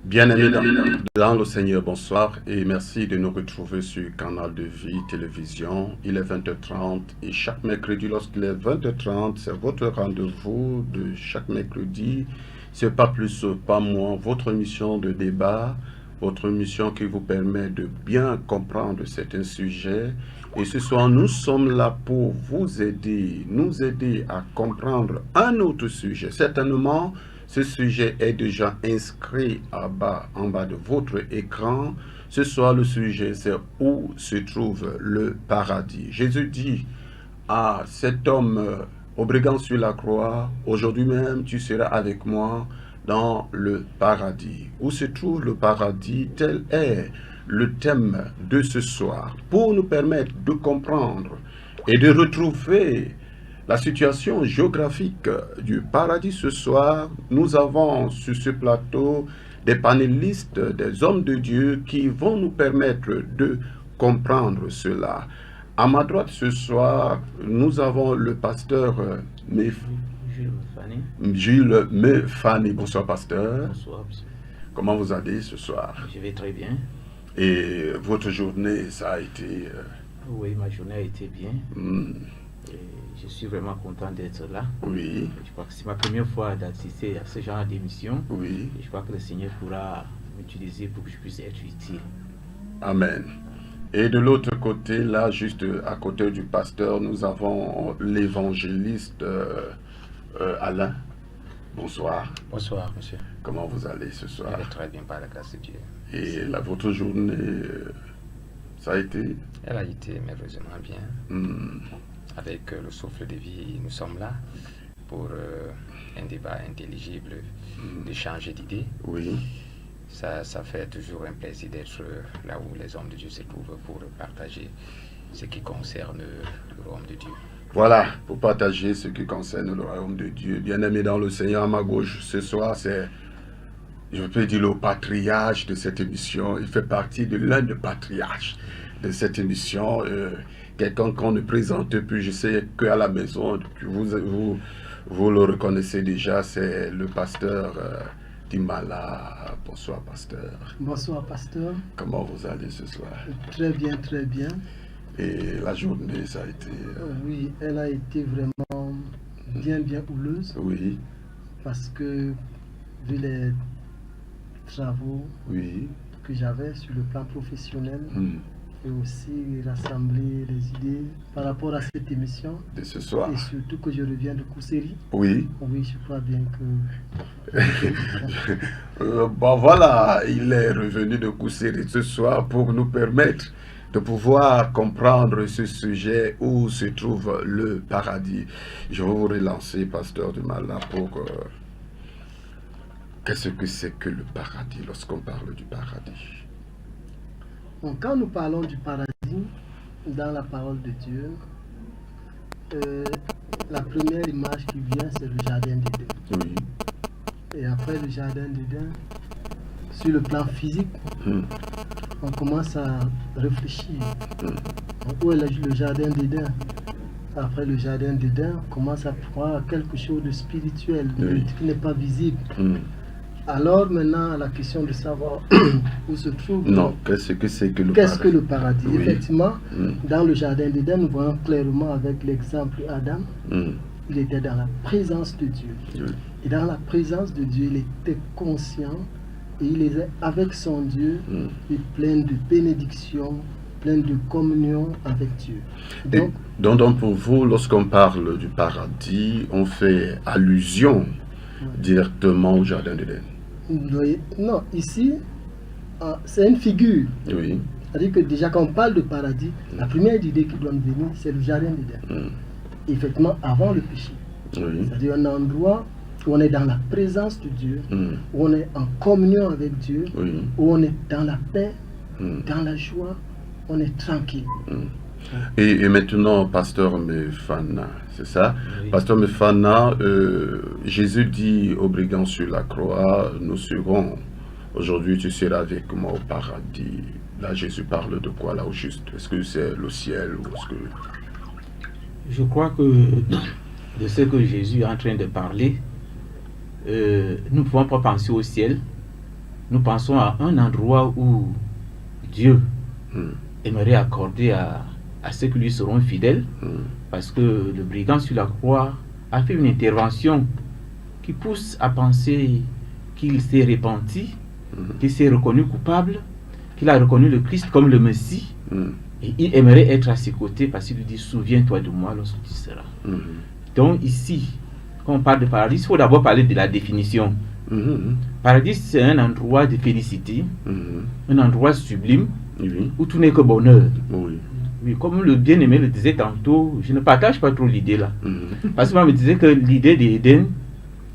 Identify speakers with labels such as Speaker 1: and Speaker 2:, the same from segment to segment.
Speaker 1: Bien-aimés dans le Seigneur, bonsoir et merci de nous retrouver sur Canal de Vie Télévision. Il est 20h30 et chaque mercredi, lorsqu'il est 20h30, c'est votre rendez-vous de chaque mercredi. C'est pas plus, pas moins, votre émission de débat, votre émission qui vous permet de bien comprendre certains sujets. Et ce soir, nous sommes là pour vous aider, nous aider à comprendre un autre sujet. Certainement, ce sujet est déjà inscrit en bas de votre écran. Ce soir, le sujet, c'est où se trouve le paradis. Jésus dit à cet homme au brigand sur la croix, aujourd'hui même, tu seras avec moi dans le paradis. Où se trouve le paradis? Tel est le thème de ce soir, pour nous permettre de comprendre et de retrouver la situation géographique du paradis. Ce soir, nous avons sur ce plateau des panélistes, des hommes de Dieu qui vont nous permettre de comprendre cela. À ma droite ce soir, nous avons le pasteur Jules Mefani. Bonsoir pasteur.
Speaker 2: Bonsoir monsieur.
Speaker 1: Comment vous allez ce soir?
Speaker 2: Je vais très bien.
Speaker 1: Et votre journée, ça a été...
Speaker 2: Oui, ma journée a été bien. Et je suis vraiment content d'être là.
Speaker 1: Oui.
Speaker 2: Je crois que c'est ma première fois d'assister à ce genre d'émission.
Speaker 1: Oui.
Speaker 2: Et je crois que le Seigneur pourra m'utiliser pour que je puisse être utile.
Speaker 1: Amen. Et de l'autre côté, là, juste à côté du pasteur, nous avons l'évangéliste Alain. Bonsoir.
Speaker 3: Bonsoir, monsieur.
Speaker 1: Comment vous allez ce soir?
Speaker 3: Je vais très bien par la grâce de Dieu.
Speaker 1: Et votre journée, ça a été?
Speaker 3: Elle a été merveilleusement bien. Avec le souffle de vie, nous sommes là pour un débat intelligible, d'échanger d'idées.
Speaker 1: Oui.
Speaker 3: Ça fait toujours un plaisir d'être là où les hommes de Dieu se trouvent pour partager ce qui concerne le royaume de Dieu.
Speaker 1: Voilà, pour partager ce qui concerne le royaume de Dieu. Bien-aimé dans le Seigneur, à ma gauche, ce soir, c'est, je peux dire, le patriarche de cette émission. Il fait partie de l'un des patriarches de cette émission. Quelqu'un qu'on ne présente plus, je sais qu'à la maison, vous le reconnaissez déjà, c'est le pasteur Dimala. Bonsoir, pasteur.
Speaker 4: Bonsoir, pasteur.
Speaker 1: Comment vous allez ce soir?
Speaker 4: Très bien, très bien.
Speaker 1: Et la journée, ça a été...
Speaker 4: Oui, elle a été vraiment bien houleuse.
Speaker 1: Oui.
Speaker 4: Parce que, vu les travaux
Speaker 1: Oui.
Speaker 4: que j'avais sur le plan professionnel, et aussi rassembler les idées par rapport à cette émission.
Speaker 1: De ce soir.
Speaker 4: Et surtout que je reviens de Kousséri.
Speaker 1: Oui.
Speaker 4: Oui, je crois bien que...
Speaker 1: Bon voilà, il est revenu de Kousséri ce soir pour nous permettre de pouvoir comprendre ce sujet où se trouve le paradis. Je vais vous relancer, pasteur Dimala, pour... Qu'est-ce que c'est que le paradis lorsqu'on parle du paradis?
Speaker 4: Bon, quand nous parlons du paradis, dans la parole de Dieu, la première image qui vient, c'est le jardin d'Éden.
Speaker 1: Oui.
Speaker 4: Et après le jardin d'Éden, sur le plan physique, on commence à réfléchir. Où est le jardin d'Éden? Après le jardin d'Éden, on commence à voir quelque chose de spirituel, qui n'est pas visible. Alors maintenant, la question de savoir où se trouve...
Speaker 1: Non, qu'est-ce que c'est que le
Speaker 4: paradis?
Speaker 1: Qu'est-ce que
Speaker 4: le paradis? Oui. Effectivement, dans le jardin d'Éden, nous voyons clairement avec l'exemple Adam, il était dans la présence de Dieu. Oui. Et dans la présence de Dieu, il était conscient et il était avec son Dieu, et plein de bénédictions, plein de communion avec Dieu.
Speaker 1: Donc pour vous, lorsqu'on parle du paradis, on fait allusion directement au jardin d'Éden?
Speaker 4: Non, ici, c'est une figure.
Speaker 1: Oui.
Speaker 4: C'est-à-dire que déjà, quand on parle de paradis, la première idée qui doit nous venir, c'est le jardin d'Éden. Effectivement, avant le péché. Oui. C'est-à-dire un endroit où on est dans la présence de Dieu, où on est en communion avec Dieu, où on est dans la paix, dans la joie, on est tranquille.
Speaker 1: Et maintenant, pasteur Mefana, c'est ça? Oui. Pasteur Mefana, Jésus dit aux brigands sur la croix, nous serons, aujourd'hui tu seras avec moi au paradis. Là, Jésus parle de quoi là au juste? Est-ce que c'est le ciel ou est-ce que...
Speaker 2: Je crois que de ce que Jésus est en train de parler, nous ne pouvons pas penser au ciel, nous pensons à un endroit où Dieu aimerait accorder à ceux qui lui seront fidèles, parce que le brigand sur la croix a fait une intervention qui pousse à penser qu'il s'est repenti, qu'il s'est reconnu coupable, qu'il a reconnu le Christ comme le Messie, et il aimerait être à ses côtés parce qu'il lui dit: souviens-toi de moi lorsque tu seras. Donc ici, quand on parle de paradis, il faut d'abord parler de la définition. Paradis, c'est un endroit de félicité, un endroit sublime, où tout n'est que bonheur. Oui, comme le bien-aimé le disait tantôt, je ne partage pas trop l'idée là. Parce que moi, je me disais que l'idée d'Éden,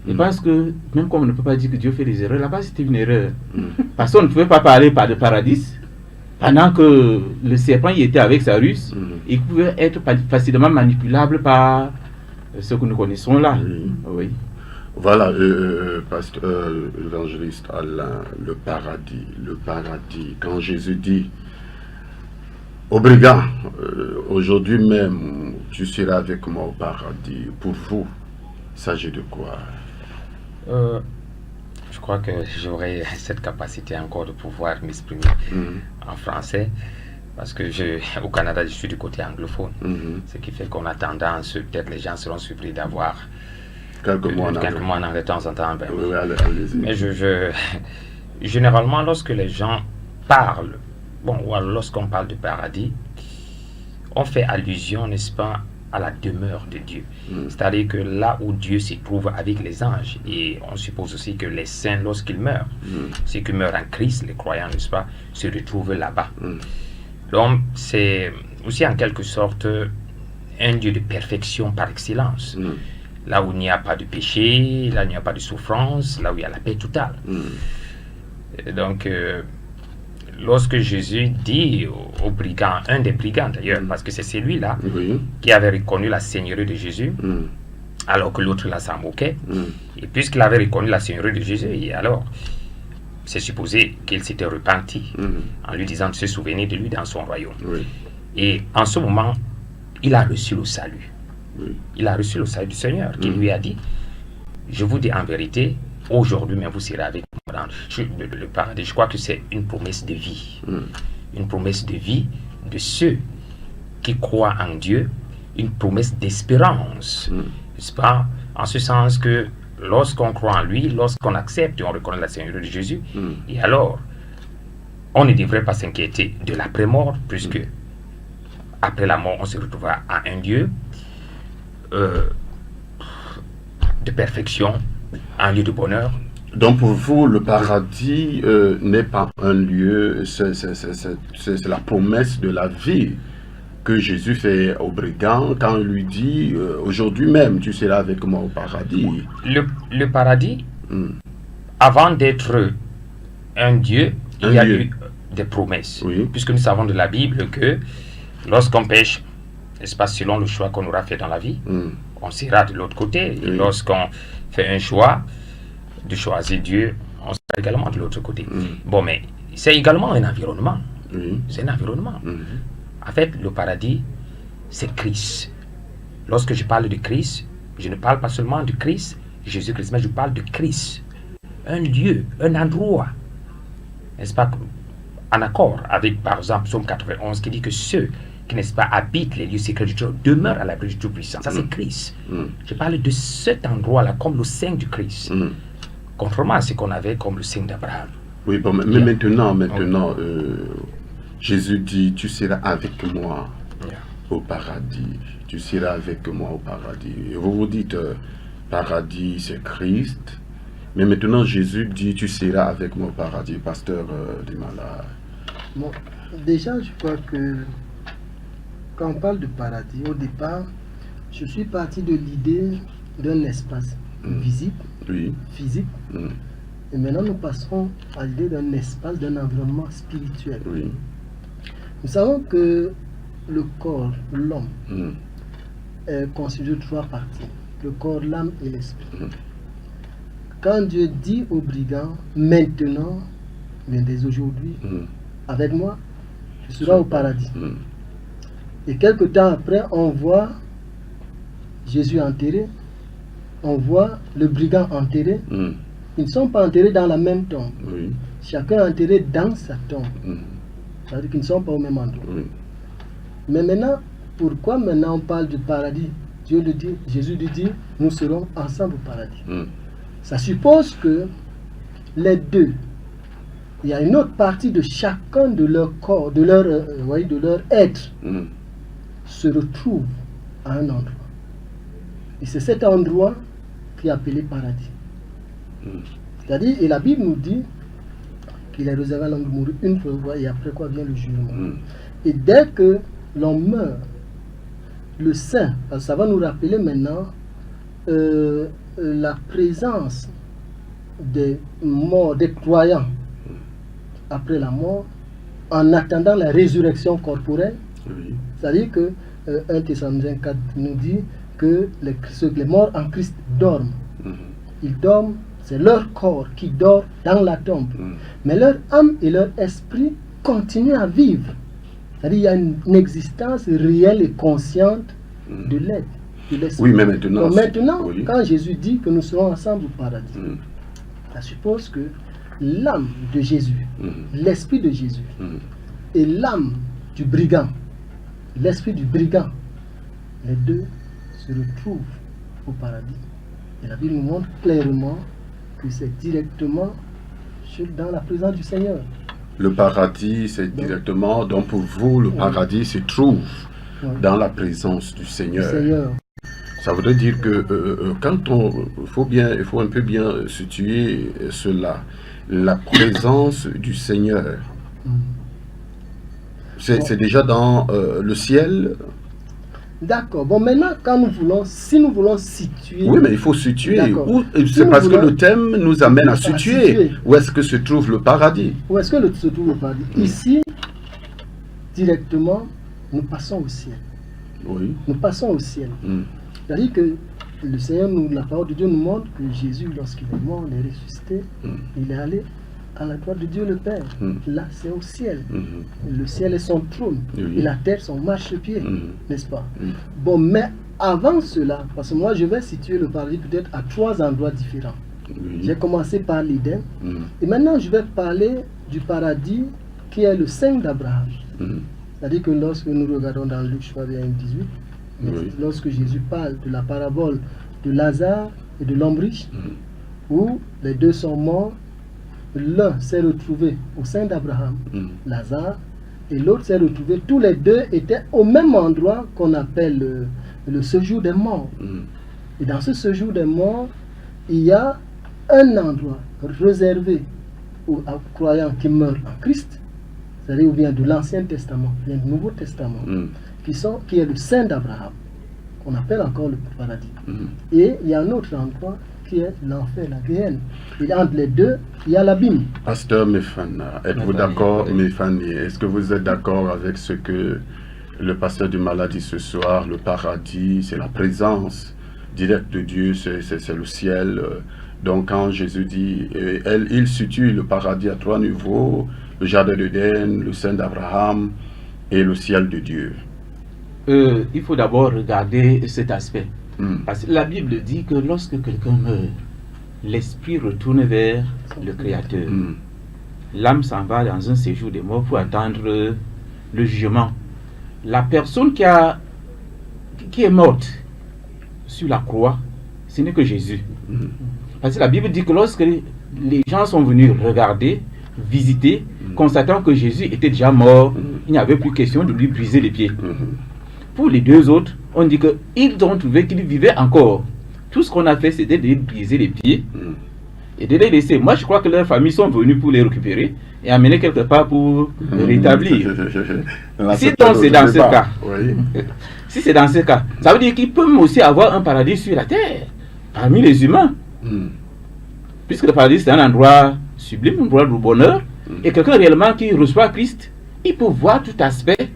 Speaker 2: je pense que, même comme on ne peut pas dire que Dieu fait des erreurs, là-bas c'était une erreur. Parce qu'on ne pouvait pas parler de paradis, pendant que le serpent y était avec sa ruse, il pouvait être facilement manipulable par ce que nous connaissons là. Oui.
Speaker 1: Voilà, pasteur évangéliste Alain, le paradis, quand Jésus dit au brigand, aujourd'hui même, tu seras avec moi au paradis, pour vous, il s'agit de quoi?
Speaker 3: Je crois que j'aurai cette capacité encore de pouvoir m'exprimer en français, parce que au Canada, je suis du côté anglophone, ce qui fait qu'on a tendance, peut-être les gens seront surpris d'avoir quelques mots en anglais de temps en temps.
Speaker 1: Oui, allez-y.
Speaker 3: Mais généralement, lorsque les gens parlent, ou alors lorsqu'on parle de paradis, on fait allusion, n'est-ce pas, à la demeure de Dieu. C'est-à-dire que là où Dieu se trouve avec les anges, et on suppose aussi que les saints, lorsqu'ils meurent, ceux qui meurent en Christ, les croyants, n'est-ce pas, se retrouvent là-bas. Donc, c'est aussi en quelque sorte un Dieu de perfection par excellence. Là où il n'y a pas de péché, là où il n'y a pas de souffrance, là où il y a la paix totale. Et donc, lorsque Jésus dit au brigand, un des brigands d'ailleurs, parce que c'est celui-là qui avait reconnu la seigneurie de Jésus, alors que l'autre là s'en moquait, et puisqu'il avait reconnu la seigneurie de Jésus, et alors c'est supposé qu'il s'était repenti en lui disant de se souvenir de lui dans son royaume. Et en ce moment, il a reçu le salut. Il a reçu le salut du Seigneur qui lui a dit: je vous dis en vérité, aujourd'hui même vous serez avec moi dans le paradis. Je crois que c'est une promesse de vie. Une promesse de vie de ceux qui croient en Dieu, une promesse d'espérance. N'est-ce pas? En ce sens que lorsqu'on croit en lui, lorsqu'on accepte et on reconnaît la Seigneurie de Jésus, et alors on ne devrait pas s'inquiéter de l'après-mort, puisque après la mort on se retrouvera à un Dieu de perfection, un lieu de bonheur.
Speaker 1: Donc pour vous, le paradis n'est pas un lieu, c'est la promesse de la vie que Jésus fait au brigand quand il lui dit aujourd'hui même tu seras avec moi au paradis.
Speaker 3: Le paradis, avant d'être un Dieu, il y a eu des promesses. Puisque nous savons de la Bible que lorsqu'on pêche, n'est-ce pas, selon le choix qu'on aura fait dans la vie, on sera de l'autre côté. Et lorsqu'on fait un choix de choisir Dieu, on sera également de l'autre côté. Bon, mais c'est également un environnement. C'est un environnement. En fait, le paradis, c'est Christ. Lorsque je parle de Christ, je ne parle pas seulement de Christ, Jésus-Christ, mais je parle de Christ. Un lieu, un endroit, n'est-ce pas, en accord avec, par exemple, Psaume 91, qui dit que ceux qui, n'est-ce pas, habitent les lieux secrets du Dieu demeurent à l'abri du Tout-Puissant. Ça, c'est Christ. Je parle de cet endroit-là comme le sein du Christ. Contrairement à ce qu'on avait comme le sein d'Abraham.
Speaker 1: Oui, bon, mais maintenant, Jésus dit, tu seras avec moi au paradis. Tu seras avec moi au paradis. Et vous vous dites, paradis, c'est Christ. Mais maintenant, Jésus dit, tu seras avec moi au paradis, pasteur Dimala.
Speaker 4: Bon, déjà, je crois que quand on parle de paradis, au départ, je suis parti de l'idée d'un espace visible, physique. Et maintenant, nous passerons à l'idée d'un espace, d'un environnement spirituel. Nous savons que le corps, l'homme, est constitué de 3 parties. Le corps, l'âme et l'esprit. Quand Dieu dit au brigand, maintenant, bien dès aujourd'hui, avec moi, tu seras au paradis. Et quelque temps après, on voit Jésus enterré, on voit le brigand enterré. Ils ne sont pas enterrés dans la même tombe. chacun est enterré dans sa tombe. C'est-à-dire qu'ils ne sont pas au même endroit. Mais maintenant, pourquoi maintenant on parle du paradis? Dieu le dit, Jésus lui dit, nous serons ensemble au paradis. Ça suppose que les deux, il y a une autre partie de chacun de leur corps, de leur être, se retrouve à un endroit. Et c'est cet endroit qui est appelé paradis. C'est-à-dire, et la Bible nous dit qu'il est réservé à l'homme de mourir une fois et après quoi vient le jugement. Et dès que l'on meurt, le saint, parce que ça va nous rappeler maintenant la présence des morts, des croyants après la mort, en attendant la résurrection corporelle. C'est-à-dire que 1 Thessaloniciens 4 nous dit que les morts en Christ dorment. Ils dorment, c'est leur corps qui dort dans la tombe. Mais leur âme et leur esprit continuent à vivre. C'est-à-dire qu'il y a une existence réelle et consciente de l'être, de l'esprit.
Speaker 1: Oui, mais maintenant,
Speaker 4: donc maintenant quand Jésus dit que nous serons ensemble au paradis, ça suppose que l'âme de Jésus, l'esprit de Jésus, et l'âme du brigand, l'esprit du brigand, les deux se retrouvent au paradis. Et la Bible nous montre clairement que c'est directement dans la présence du Seigneur.
Speaker 1: Le paradis, c'est directement, donc pour vous, le paradis se trouve dans la présence du Seigneur. Ça voudrait dire que quand il faut un peu bien situer cela, la présence du Seigneur, c'est déjà dans le ciel.
Speaker 4: D'accord. Bon, maintenant, si nous voulons situer...
Speaker 1: Oui, mais il faut situer. C'est parce que le thème nous amène à situer. Où est-ce que se trouve le paradis?
Speaker 4: Où est-ce que se trouve le paradis? Ici, directement, nous passons au ciel.
Speaker 1: Oui.
Speaker 4: Nous passons au ciel. C'est-à-dire que le Seigneur, la parole de Dieu nous montre que Jésus, lorsqu'il est mort, il est ressuscité, il est allé à la droite de Dieu le Père. Là, c'est au ciel. Le ciel est son trône. Et la terre, son marchepied. N'est-ce pas? Bon, mais avant cela, parce que moi, je vais situer le paradis peut-être à 3 endroits différents. J'ai commencé par l'Éden. Et maintenant, je vais parler du paradis qui est le sein d'Abraham. C'est-à-dire que lorsque nous regardons dans Luc, je crois bien 18, lorsque Jésus parle de la parabole de Lazare et de l'homme riche, où les deux sont morts, l'un s'est retrouvé au sein d'Abraham, Lazare, et l'autre s'est retrouvé, tous les deux étaient au même endroit qu'on appelle le séjour des morts. Et dans ce séjour des morts, il y a un endroit réservé aux croyants qui meurent en Christ, c'est-à-dire ou bien de l'Ancien Testament, bien du Nouveau Testament, qui est le sein d'Abraham, qu'on appelle encore le paradis. Et il y a un autre endroit qui est l'enfer, la Guéhenne. Et entre les deux, il y a l'abîme.
Speaker 1: Pasteur Mefana, êtes-vous d'accord, Mefani? Est-ce que vous êtes d'accord avec ce que le pasteur du Mala dit ce soir? Le paradis, c'est la présence directe de Dieu, c'est le ciel. Donc quand Jésus dit, il situe le paradis à 3 niveaux, le jardin d'Éden, le sein d'Abraham et le ciel de Dieu.
Speaker 2: Il faut d'abord regarder cet aspect. Parce que la Bible dit que lorsque quelqu'un meurt, l'esprit retourne vers le Créateur. L'âme s'en va dans un séjour des morts pour attendre le jugement. La personne qui est morte sur la croix, ce n'est que Jésus. Parce que la Bible dit que lorsque les gens sont venus regarder, visiter, constatant que Jésus était déjà mort, il n'y avait plus question de lui briser les pieds. Pour les deux autres, on dit qu'ils ont trouvé qu'il vivait encore. Tout ce qu'on a fait, c'était de lui briser les pieds et de les laisser. Moi, je crois que leurs familles sont venues pour les récupérer et amener quelque part pour les rétablir. Si donc c'est dans ce cas, si c'est dans ce cas, ça veut dire qu'ils peuvent aussi avoir un paradis sur la terre, parmi les humains. Puisque le paradis, c'est un endroit sublime, un endroit de bonheur, et quelqu'un réellement qui reçoit Christ, il peut voir tout aspect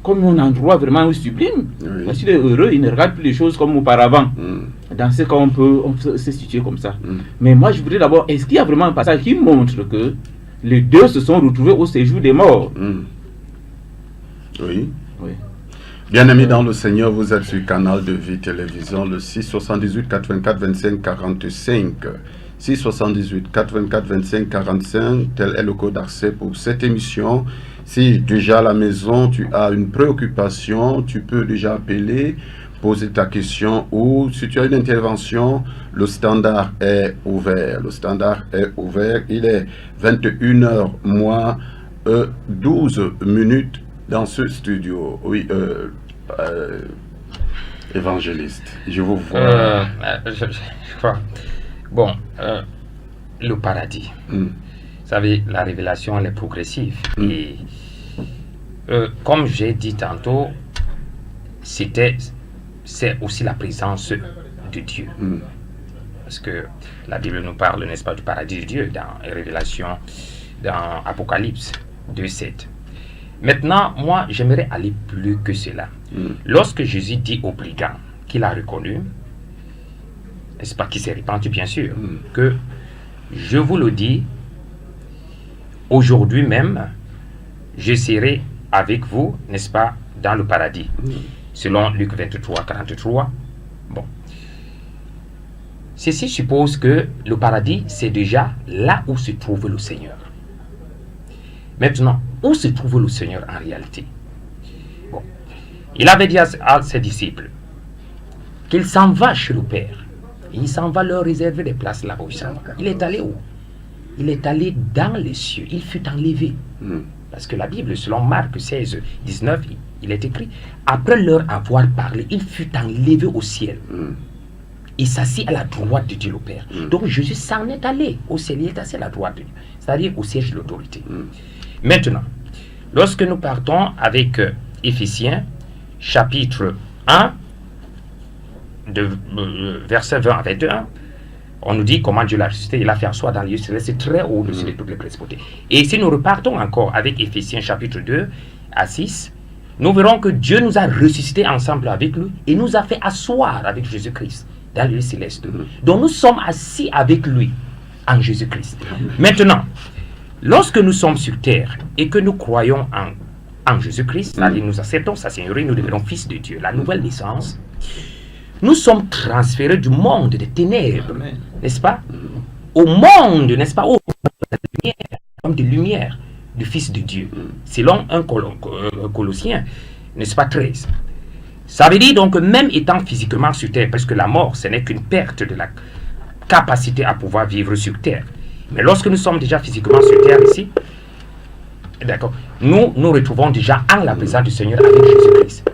Speaker 2: comme un endroit vraiment sublime. Parce qu'il est heureux, il ne regarde plus les choses comme auparavant. Dans ce cas, on peut se situer comme ça. Mais moi, je voudrais d'abord, est-ce qu'il y a vraiment un passage qui montre que les deux se sont retrouvés au séjour des morts?
Speaker 1: Oui. Bien-aimés dans le Seigneur, vous êtes sur Canal de Vie Télévision, le 6 78 84 25 45. 678 84 25 45, tel est le code d'accès pour cette émission. Si déjà à la maison tu as une préoccupation, tu peux déjà appeler, poser ta question, ou si tu as une intervention, le standard est ouvert. Le standard est ouvert. Il est 21h moins 12 minutes dans ce studio. Oui, évangéliste, je vous vois.
Speaker 3: Je crois. Bon, le paradis. Vous savez, la révélation, elle est progressive. Et comme j'ai dit tantôt, c'est aussi la présence de Dieu. Parce que la Bible nous parle, n'est-ce pas, du paradis de Dieu dans Révélation, dans Apocalypse 2:7. Maintenant, moi, j'aimerais aller plus que cela. Lorsque Jésus dit au brigand qu'il a reconnu, n'est-ce pas, qui s'est répandu, bien sûr, que je vous le dis, aujourd'hui même, je serai avec vous, n'est-ce pas, dans le paradis. Selon Luc 23, 43. Bon. Ceci suppose que le paradis, c'est déjà là où se trouve le Seigneur. Maintenant, où se trouve le Seigneur en réalité? Bon. Il avait dit à ses disciples qu'il s'en va chez le Père. Il s'en va leur réserver des places là-haut. Il est allé où? Il est allé dans les cieux. Il fut enlevé. Parce que la Bible, selon Marc 16, 19, il est écrit, après leur avoir parlé, il fut enlevé au ciel. Il s'assit à la droite de Dieu le Père. Donc Jésus s'en est allé au ciel. Il est assis à la droite de Dieu, c'est-à-dire au siège de l'autorité. Maintenant, lorsque nous partons avec Éphésiens, chapitre 1, verset 20 à 21, on nous dit comment Dieu l'a ressuscité. Il a fait asseoir dans les lieux célestes, c'est très haut au-dessus de toutes les principautés. Et si nous repartons encore avec Éphésiens chapitre 2 à 6, nous verrons que Dieu nous a ressuscités ensemble avec lui et nous a fait asseoir avec Jésus-Christ dans les lieux célestes. Donc nous sommes assis avec lui en Jésus-Christ. Maintenant, lorsque nous sommes sur terre et que nous croyons en Jésus-Christ, c'est-à-dire nous acceptons sa Seigneurie, nous devenons fils de Dieu, la nouvelle naissance, nous sommes transférés du monde des ténèbres, n'est-ce pas, au monde, n'est-ce pas, au monde de lumière du Fils de Dieu, selon un Colossiens, n'est-ce pas, 13. Ça veut dire donc que même étant physiquement sur terre, parce que la mort, ce n'est qu'une perte de la capacité à pouvoir vivre sur terre. Mais lorsque nous sommes déjà physiquement sur terre ici, d'accord, nous nous retrouvons déjà en la présence du Seigneur avec Jésus-Christ.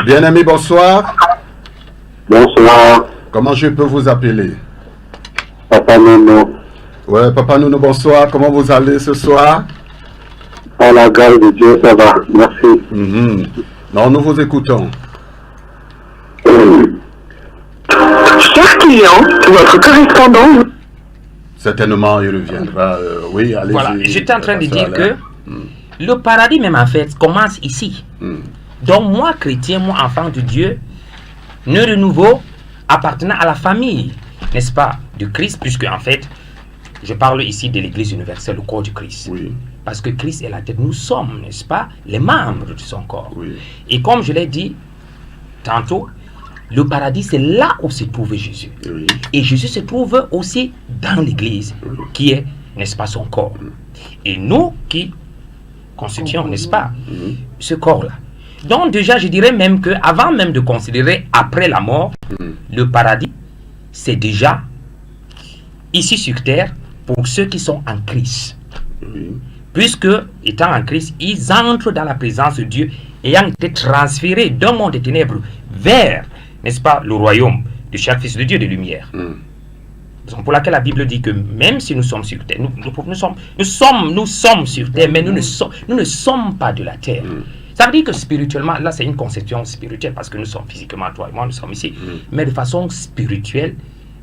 Speaker 1: Bien-aimé, bonsoir.
Speaker 5: Bonsoir.
Speaker 1: Comment je peux vous appeler?
Speaker 5: Papa Nono.
Speaker 1: Ouais, Papa Nono, bonsoir. Comment vous allez ce soir?
Speaker 5: À la grâce de Dieu, ça va. Merci.
Speaker 1: Non, nous vous écoutons.
Speaker 5: Cher client, votre correspondant.
Speaker 1: Certainement, il reviendra. Oui, allez-y.
Speaker 3: Voilà, j'étais en train de dire que le paradis même en fait commence ici. Donc moi, chrétien, moi, enfant de Dieu, né de nouveau, appartenant à la famille, n'est-ce pas, de Christ, puisque en fait, je parle ici de l'Église universelle, le corps du Christ.
Speaker 1: Oui.
Speaker 3: Parce que Christ est la tête, nous sommes, n'est-ce pas, les membres de son corps.
Speaker 1: Oui.
Speaker 3: Et comme je l'ai dit tantôt, le paradis, c'est là où se trouve Jésus.
Speaker 1: Oui.
Speaker 3: Et Jésus se trouve aussi dans l'Église, qui est, n'est-ce pas, son corps. Et nous qui constituons, n'est-ce pas, ce corps-là. Donc déjà, je dirais même que avant même de considérer après la mort, le paradis, c'est déjà ici sur terre pour ceux qui sont en Christ. Puisque, étant en Christ, ils entrent dans la présence de Dieu, ayant été transférés d'un monde des ténèbres vers, n'est-ce pas, le royaume de chaque fils de Dieu de lumière. Raison pour laquelle la Bible dit que même si nous sommes sur terre, nous sommes sur terre, mais nous ne sommes pas de la terre. Ça veut dire que spirituellement, là c'est une conception spirituelle, parce que nous sommes physiquement, toi et moi, nous sommes ici. Mais de façon spirituelle,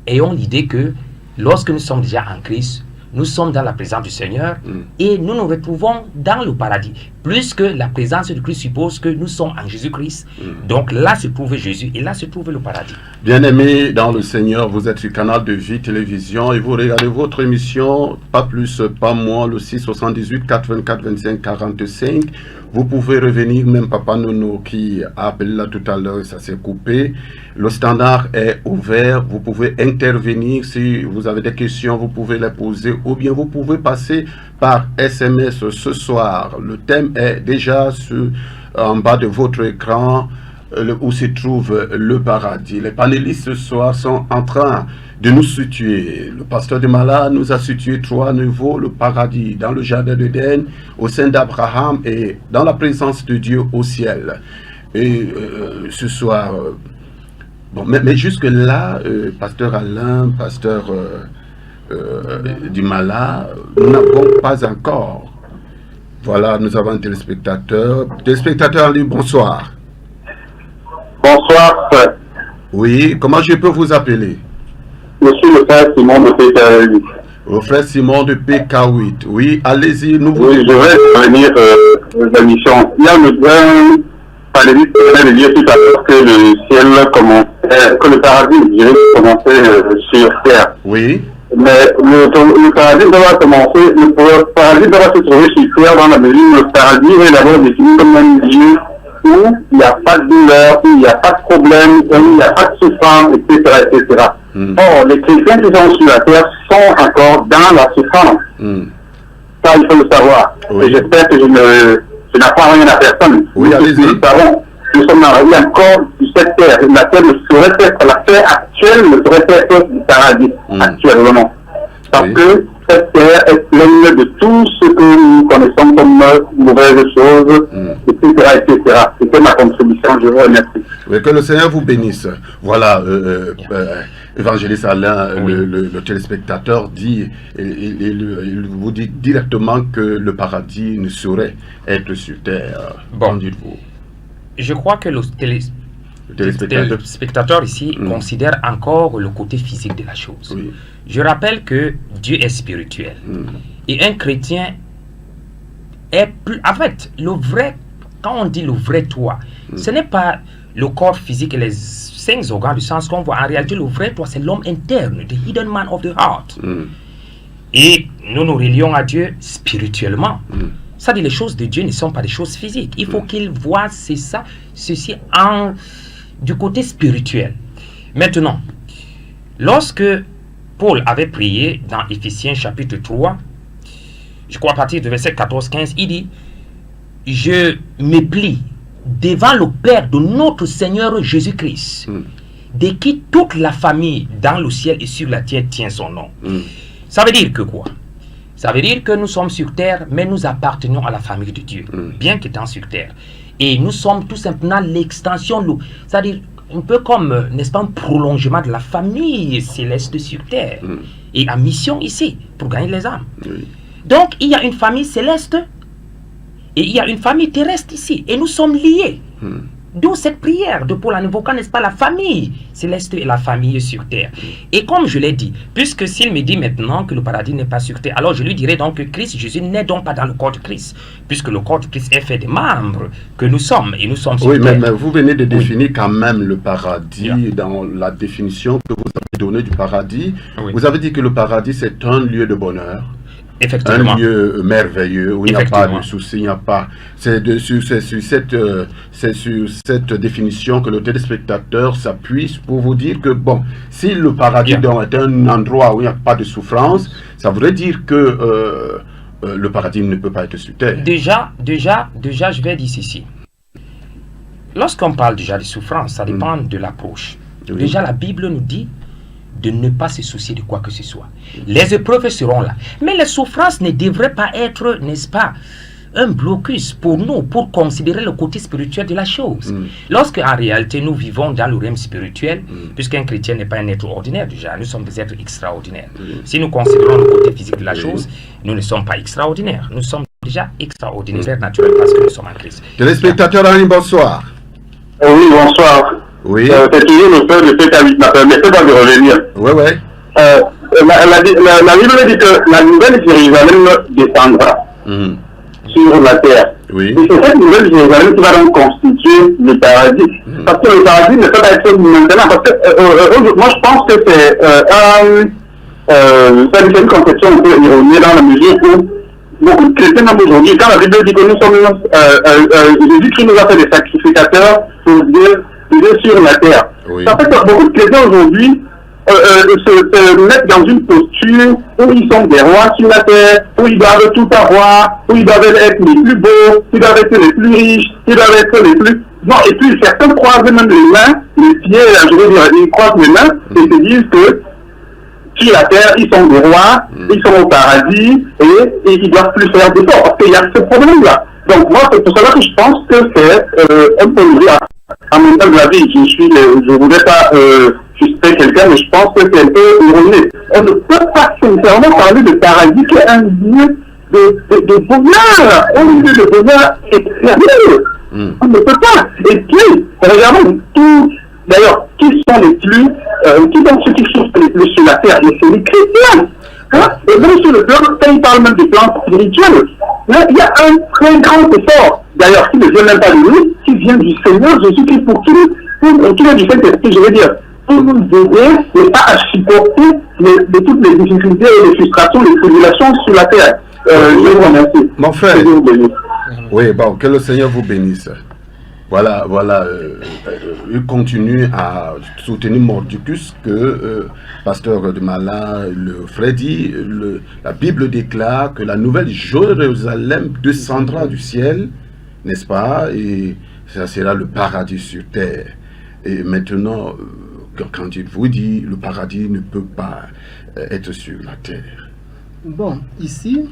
Speaker 3: ayons l'idée que lorsque nous sommes déjà en Christ, nous sommes dans la présence du Seigneur et nous nous retrouvons dans le paradis. Plus que la présence de Christ suppose que nous sommes en Jésus-Christ. Donc là se trouve Jésus et là se trouve le paradis.
Speaker 1: Bien-aimés dans le Seigneur, vous êtes sur Canal de Vie Télévision et vous regardez votre émission, pas plus, pas moins, le 678 424 25 45. Vous pouvez revenir, même Papa Nono qui a appelé là tout à l'heure et ça s'est coupé. Le standard est ouvert, vous pouvez intervenir si vous avez des questions, vous pouvez les poser ou bien vous pouvez passer par SMS ce soir. Le thème est déjà en bas de votre écran où se trouve le paradis. Les panélistes ce soir sont en train de nous situer. Le pasteur de Mala nous a situé 3 niveaux, le paradis dans le jardin d'Éden, au sein d'Abraham et dans la présence de Dieu au ciel. Et ce soir, bon, mais jusque-là, pasteur Alain, pasteur du Mala, nous n'avons pas encore. Voilà, nous avons un téléspectateur. Téléspectateur en ligne, bonsoir.
Speaker 5: Bonsoir, frère.
Speaker 1: Oui, comment je peux vous appeler?
Speaker 5: Monsieur le frère Simon de PK8.
Speaker 1: Le frère Simon de PK8. Oui, allez-y, nous vous...
Speaker 5: Oui, je vais revenir aux émissions. Il y a un panéliste qui venait de dire tout à l'heure que le ciel commençait, que le paradis, je dirais, commençait sur terre.
Speaker 1: Oui.
Speaker 5: Mais le paradis doit commencer, le paradis doit se trouver sur terre dans la mesure où le paradis est d'abord défini comme un lieu où il n'y a pas de douleur, où il n'y a pas de problème, où il n'y a pas de souffrance, etc., etc. Or, les chrétiens qui sont sur la terre sont encore dans la souffrance. Ça, il faut le savoir.
Speaker 1: Oui.
Speaker 5: Et j'espère que je n'apprends rien à personne.
Speaker 1: Oui, allez-y.
Speaker 5: Nous savons, nous sommes dans la vie encore sur cette terre. La terre ne saurait être, la terre actuelle ne saurait être du paradis, actuellement. Parce que cette terre est pleine de tout ce que nous connaissons comme mauvaises choses, etc., etc. C'était ma contribution, je vous remercie.
Speaker 1: Oui, que le Seigneur vous bénisse. Voilà, évangéliste Alain,
Speaker 3: Oui.
Speaker 1: le téléspectateur dit, il vous dit directement que le paradis ne saurait être sur terre.
Speaker 3: Bon.
Speaker 1: Qu'en dites-vous?
Speaker 3: Je crois que le téléspectateur ici considère encore le côté physique de la chose.
Speaker 1: Oui.
Speaker 3: Je rappelle que Dieu est spirituel. Et un chrétien est plus... En fait, le vrai... Quand on dit le vrai toi, ce n'est pas le corps physique et les 5 organes du sens qu'on voit. En réalité, le vrai toi, c'est l'homme interne, the hidden man of the heart. Et nous nous relions à Dieu spirituellement. Ça dit, les choses de Dieu ne sont pas des choses physiques. Il faut qu'il voit ceci du côté spirituel. Maintenant, lorsque Paul avait prié dans Éphésiens chapitre 3, je crois à partir du verset 14-15, il dit: je me plie devant le Père de notre Seigneur Jésus-Christ, de qui toute la famille dans le ciel et sur la terre tient son nom. Ça veut dire que quoi? Ça veut dire que nous sommes sur terre, mais nous appartenons à la famille de Dieu, bien qu'étant sur terre. Et nous sommes tout simplement l'extension, c'est-à-dire un peu comme, n'est-ce pas, un prolongement de la famille céleste sur terre. Et en mission ici, pour gagner les âmes. Donc, il y a une famille céleste et il y a une famille terrestre ici. Et nous sommes liés. D'où cette prière de Paul en évoquant, n'est-ce pas, la famille céleste et la famille sur terre. Et comme je l'ai dit, puisque s'il me dit maintenant que le paradis n'est pas sur terre, alors je lui dirai donc que Christ Jésus n'est donc pas dans le corps de Christ, puisque le corps de Christ est fait des membres que nous sommes, et nous sommes sur terre.
Speaker 1: Oui, mais vous venez de définir quand même le paradis dans la définition que vous avez donnée du paradis. Vous avez dit que le paradis, c'est un lieu de bonheur.
Speaker 3: Effectivement.
Speaker 1: Un lieu merveilleux où il n'y a pas de soucis, il n'y a pas. C'est sur cette définition que le téléspectateur s'appuie pour vous dire que, bon, si le paradis est un endroit où il n'y a pas de souffrance, ça voudrait dire que le paradis ne peut pas être sur terre. Déjà,
Speaker 3: je vais dire ceci. Lorsqu'on parle déjà de souffrance, ça dépend de l'approche. Déjà, la Bible nous dit de ne pas se soucier de quoi que ce soit. Les épreuves seront là. Mais les souffrances ne devraient pas être, n'est-ce pas, un blocus pour nous, pour considérer le côté spirituel de la chose. Lorsque en réalité nous vivons dans le règne spirituel, puisqu'un chrétien n'est pas un être ordinaire déjà, nous sommes des êtres extraordinaires. Si nous considérons le côté physique de la chose, nous ne sommes pas extraordinaires. Nous sommes déjà extraordinaires, naturels, parce que nous sommes en Christ.
Speaker 1: Téléspectateurs, bonsoir.
Speaker 5: Oui, bonsoir.
Speaker 1: Oui.
Speaker 5: C'est toujours le père de PK8. Permettez-moi de revenir.
Speaker 1: Oui, oui.
Speaker 5: La Bible dit que la nouvelle Jérusalem descendra. sur la terre.
Speaker 1: Oui.
Speaker 5: Et c'est cette nouvelle Jérusalem qui va donc constituer le paradis. Parce que le paradis ne peut pas être maintenant. Parce que moi, je pense que c'est une conception un peu erronée dans la mesure où beaucoup de chrétiens même aujourd'hui, quand la Bible dit que nous sommes Jésus-Christ nous a fait des sacrificateurs pour Dieu sur la terre.
Speaker 1: Oui.
Speaker 5: En fait, beaucoup de chrétiens aujourd'hui se mettent dans une posture où ils sont des rois sur la terre, où ils doivent tout avoir, où ils doivent être les plus beaux, ils doivent être les plus riches, ils doivent être les plus... Non, et puis certains croisent même les mains, les pieds, je veux dire, ils croisent les mains et se disent que sur la terre, ils sont des rois, ils sont au paradis et ils doivent plus faire d'efforts parce qu'il y a ce problème-là. Donc moi, c'est pour cela que je pense que c'est un peu en même temps de la vie. Je ne voudrais pas justifier quelqu'un, mais je pense que c'est un peu erroné. On ne peut pas sincèrement parler de paradis qui est un lieu de bonheur, un lieu de bonheur extérieur. On ne peut pas. Et puis, regardons tous, d'ailleurs, qui sont les plus, qui sont ceux qui souffrent les plus sur la terre, et c'est les chrétiens. Hein? Et même sur le plan, quand ils parlent même du plan spirituel, là, il y a un très grand effort, d'ailleurs, qui ne vient même pas de nous, qui vient du Seigneur Jésus-Christ, qui vient du Saint-Esprit, je veux dire, pour nous aider, mais pas à supporter toutes les difficultés et les frustrations, les tribulations sur la terre. Je vous remercie.
Speaker 1: Mon frère, oui, bon, que le Seigneur vous bénisse. Voilà, il continue à soutenir Mordicus que pasteur de Malin, le Freddy, la Bible déclare que la nouvelle Jérusalem descendra du ciel, n'est-ce pas, et ça sera le paradis sur terre. Et maintenant, quand il vous dit, le paradis ne peut pas être sur la terre.
Speaker 4: Bon, ici,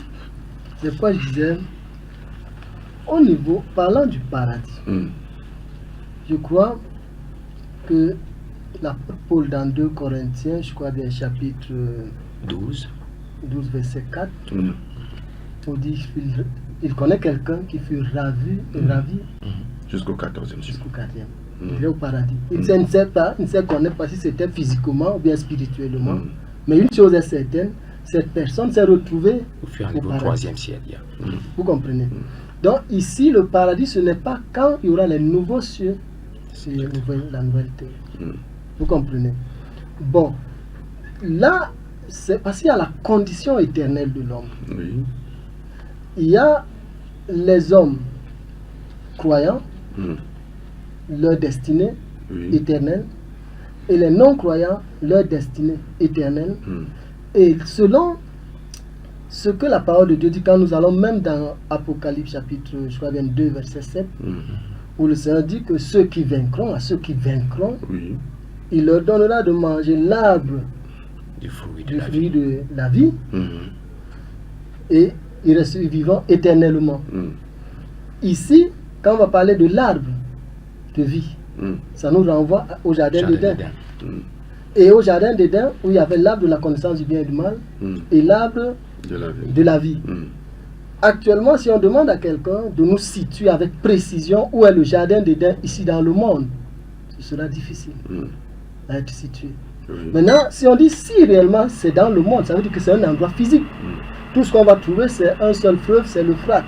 Speaker 4: c'est quoi je disais, au niveau, parlant du paradis, je crois que l'apôtre Paul dans 2 Corinthiens, je crois bien chapitre 12 verset 4, on dit il connaît quelqu'un qui fut ravi
Speaker 1: jusqu'au 14e.
Speaker 4: Il est au paradis. Il ne sait pas, il ne sait connaître pas si c'était physiquement ou bien spirituellement. Mais une chose est certaine, cette personne s'est retrouvée au paradis.
Speaker 3: 3e ciel.
Speaker 4: Vous comprenez? Donc ici, le paradis, ce n'est pas quand il y aura les nouveaux cieux, c'est la nouvelle terre. Vous comprenez? Bon, là, c'est parce qu'il y a la condition éternelle de l'homme.
Speaker 1: Oui.
Speaker 4: Il y a les hommes croyants, leur destinée éternelle, et les non-croyants, leur destinée éternelle. Et selon ce que la parole de Dieu dit, quand nous allons même dans Apocalypse chapitre, je crois bien 2 verset 7, où le Seigneur dit que ceux qui vaincront, à ceux qui vaincront, il leur donnera de manger l'arbre du fruit de la vie, et ils resteront vivants éternellement. Ici, quand on va parler de l'arbre de vie, ça nous renvoie au jardin d'Éden. Et au jardin d'Éden, où il y avait l'arbre de la connaissance du bien et du mal, et l'arbre de la vie. Actuellement, si on demande à quelqu'un de nous situer avec précision où est le jardin d'Éden ici dans le monde, ce sera difficile à être situé. Maintenant, si on dit si réellement c'est dans le monde, ça veut dire que c'est un endroit physique. Tout ce qu'on va trouver, c'est un seul fleuve, c'est le Frat.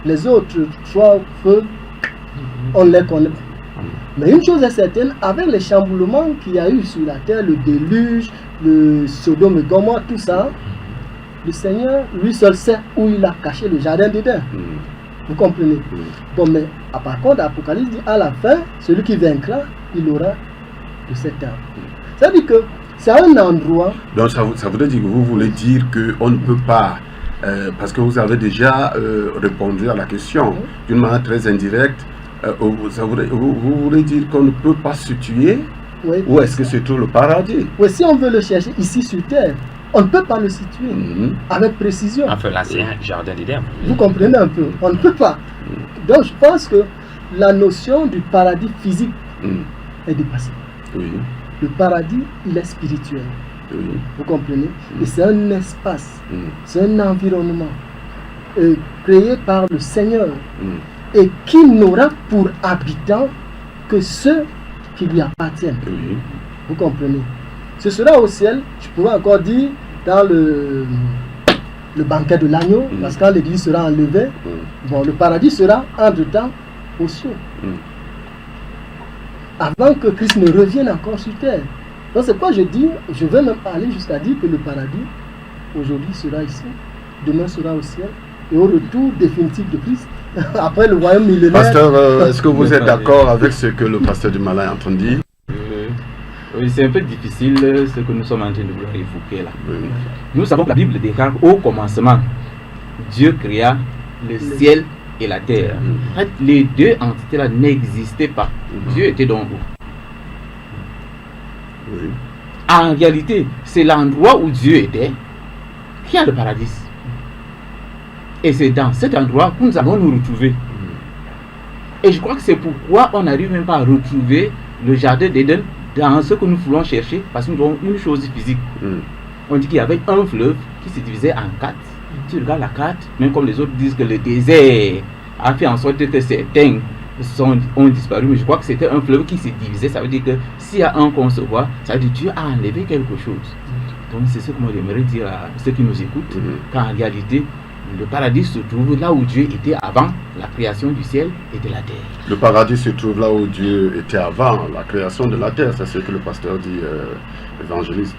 Speaker 4: Les autres 3 fleuves, on les connaît. Mais une chose est certaine, avec les chamboulements qu'il y a eu sur la terre, le déluge, le Sodome et Gomorrhe, tout ça, le Seigneur, lui seul sait où il a caché le jardin d'Éden. Vous comprenez? Bon, mais par contre, l'Apocalypse dit à la fin, celui qui vaincra, il aura de cet arbre. Ça veut dire que c'est un endroit. Donc
Speaker 1: ça voudrait dire que vous voulez dire qu'on ne peut pas, parce que vous avez déjà répondu à la question d'une manière très indirecte. Vous voulez dire qu'on ne peut pas situer où est-ce que se trouve le paradis?
Speaker 4: Oui, si on veut le chercher ici sur terre, on ne peut pas le situer avec précision.
Speaker 3: Enfin, l'ancien jardin d'Éden.
Speaker 4: Vous comprenez un peu? On ne peut pas. Donc je pense que la notion du paradis physique est dépassée. Le paradis, il est spirituel. Vous comprenez? Et c'est un espace, c'est un environnement créé par le Seigneur et qui n'aura pour habitants que ceux qui lui appartiennent. Vous comprenez? Ce sera au ciel, je pourrais encore dire, dans le banquet de l'agneau, parce que quand l'église sera enlevée, Bon, le paradis sera entre-temps aux cieux. Avant que Christ ne revienne encore sur terre. Donc c'est quoi je dis, je vais même aller jusqu'à dire que le paradis, aujourd'hui sera ici, demain sera au ciel, et au retour définitif de Christ, après le royaume millénaire.
Speaker 1: Pasteur, est-ce que vous êtes d'accord avec ce que le pasteur du Malin entend dire?
Speaker 2: Oui, c'est un peu difficile ce que nous sommes en train de vouloir évoquer là.
Speaker 1: Oui.
Speaker 2: Nous savons que la Bible déclare au commencement, Dieu créa le ciel et la terre. En fait, les deux entités là n'existaient pas. Dieu était donc où?
Speaker 1: Oui.
Speaker 2: En réalité, c'est l'endroit où Dieu était qui a le paradis. Et c'est dans cet endroit que nous allons nous retrouver. Et je crois que c'est pourquoi on n'arrive même pas à retrouver le jardin d'Éden dans ce que nous voulons chercher, parce que nous avons une chose physique. On dit qu'il y avait un fleuve qui se divisait en 4. Tu regardes la carte, même comme les autres disent que le désert a fait en sorte que certains ont disparu, mais je crois que c'était un fleuve qui se divisait. Ça veut dire que s'il y a un qu'on se voit, ça veut dire que Dieu a enlevé quelque chose. Donc c'est ce que moi j'aimerais dire à ceux qui nous écoutent, qu'en réalité, le paradis se trouve là où Dieu était avant la création du ciel et de la terre.
Speaker 1: Le paradis se trouve là où Dieu était avant la création de la terre, c'est ce que le pasteur dit, évangéliste.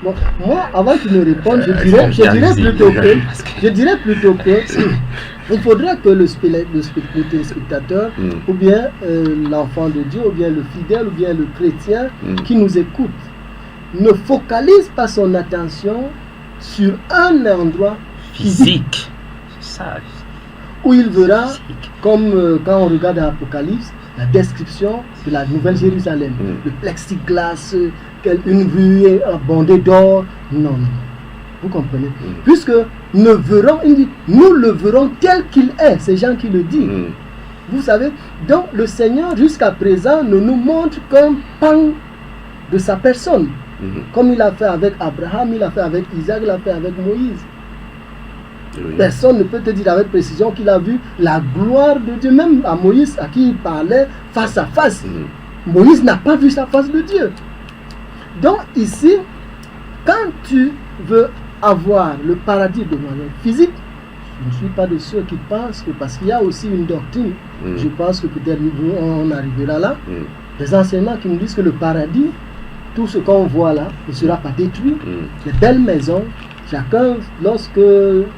Speaker 4: Bon, moi, avant qu'il me réponde, je dirais plutôt que il faudrait que le téléspectateur, ou bien l'enfant de Dieu, ou bien le fidèle, ou bien le chrétien qui nous écoute, ne focalise pas son attention sur un endroit
Speaker 3: physique. Ça.
Speaker 4: Où il verra, comme quand on regarde l'Apocalypse, la description de la Nouvelle Jérusalem, le plexiglas, une rue abondée d'or. Non. Vous comprenez? Puisque nous le verrons tel qu'il est, ces gens qui le disent. Vous savez, donc le Seigneur jusqu'à présent ne nous montre qu'un pan de sa personne. Comme il a fait avec Abraham, il a fait avec Isaac, il a fait avec Moïse. Personne ne peut te dire avec précision qu'il a vu la gloire de Dieu, même à Moïse à qui il parlait face à face. Moïse n'a pas vu sa face de Dieu. Donc ici, quand tu veux avoir le paradis de manière physique, je ne suis pas de ceux qui pensent que, parce qu'il y a aussi une doctrine, je pense que peut-être on arrivera là, des enseignements qui nous disent que le paradis, tout ce qu'on voit là ne sera pas détruit. Les belles maisons, chacun, lorsque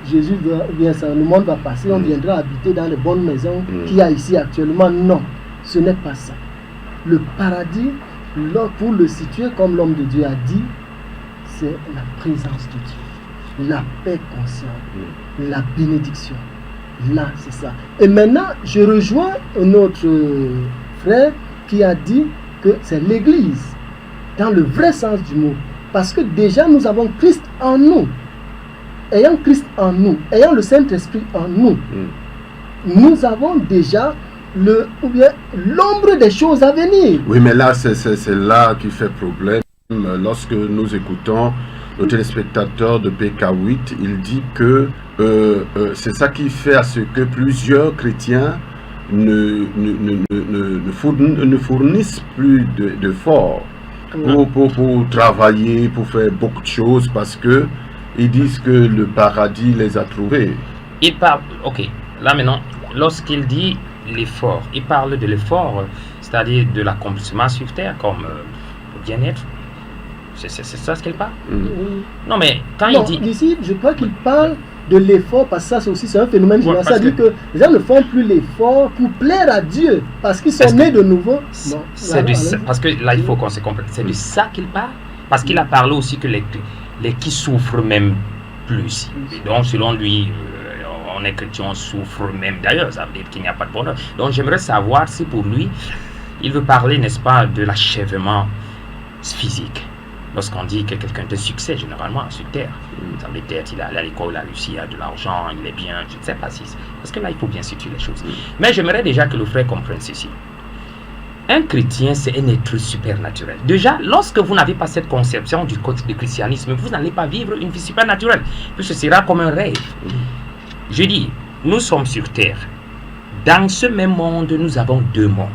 Speaker 4: Jésus vient, le monde va passer, on viendra habiter dans les bonnes maisons qu'il y a ici actuellement. Non, ce n'est pas ça. Le paradis, pour le situer comme l'homme de Dieu a dit, c'est la présence de Dieu, la paix consciente, la bénédiction. Là, c'est ça. Et maintenant, je rejoins un autre frère qui a dit que c'est l'Église, dans le vrai sens du mot. Parce que déjà, nous avons Christ en nous. Ayant Christ en nous, ayant le Saint-Esprit en nous, nous avons déjà l'ombre des choses à venir.
Speaker 1: Oui, mais là, c'est là qui fait problème. Lorsque nous écoutons le téléspectateur de PK8, il dit que c'est ça qui fait à ce que plusieurs chrétiens ne fournissent plus d'efforts pour travailler, pour faire beaucoup de choses, parce que ils disent que le paradis les a trouvés.
Speaker 3: Il parle, ok, là maintenant, lorsqu'il dit l'effort, il parle de l'effort, c'est-à-dire de l'accomplissement sur terre, comme le bien-être. C'est ça ce qu'il parle? Non, mais quand il dit...
Speaker 4: Ici, je crois qu'il parle de l'effort, parce que ça c'est un phénomène général. C'est-à-dire que les gens ne font plus l'effort pour plaire à Dieu, parce qu'ils sont nés de nouveau.
Speaker 3: Parce que là, il faut qu'on se comprenne. C'est de ça qu'il parle. Parce qu'il a parlé aussi que les qui souffrent même plus. Et donc, selon lui, on est chrétien, on souffre même. D'ailleurs, ça veut dire qu'il n'y a pas de bonheur. Donc, j'aimerais savoir si pour lui, il veut parler, n'est-ce pas, de l'achèvement physique. Lorsqu'on dit que quelqu'un de succès, généralement, sur Terre, ça veut dire qu'il est allé à l'école, il a réussi, il a de l'argent, il est bien, je ne sais pas si c'est... Parce que là, il faut bien situer les choses. Mais j'aimerais déjà que le frère comprenne ceci. Un chrétien, c'est un être supernaturel. Déjà, lorsque vous n'avez pas cette conception du christianisme, vous n'allez pas vivre une vie supernaturelle, puisque ce sera comme un rêve. Je dis, nous sommes sur Terre. Dans ce même monde, nous avons deux mondes.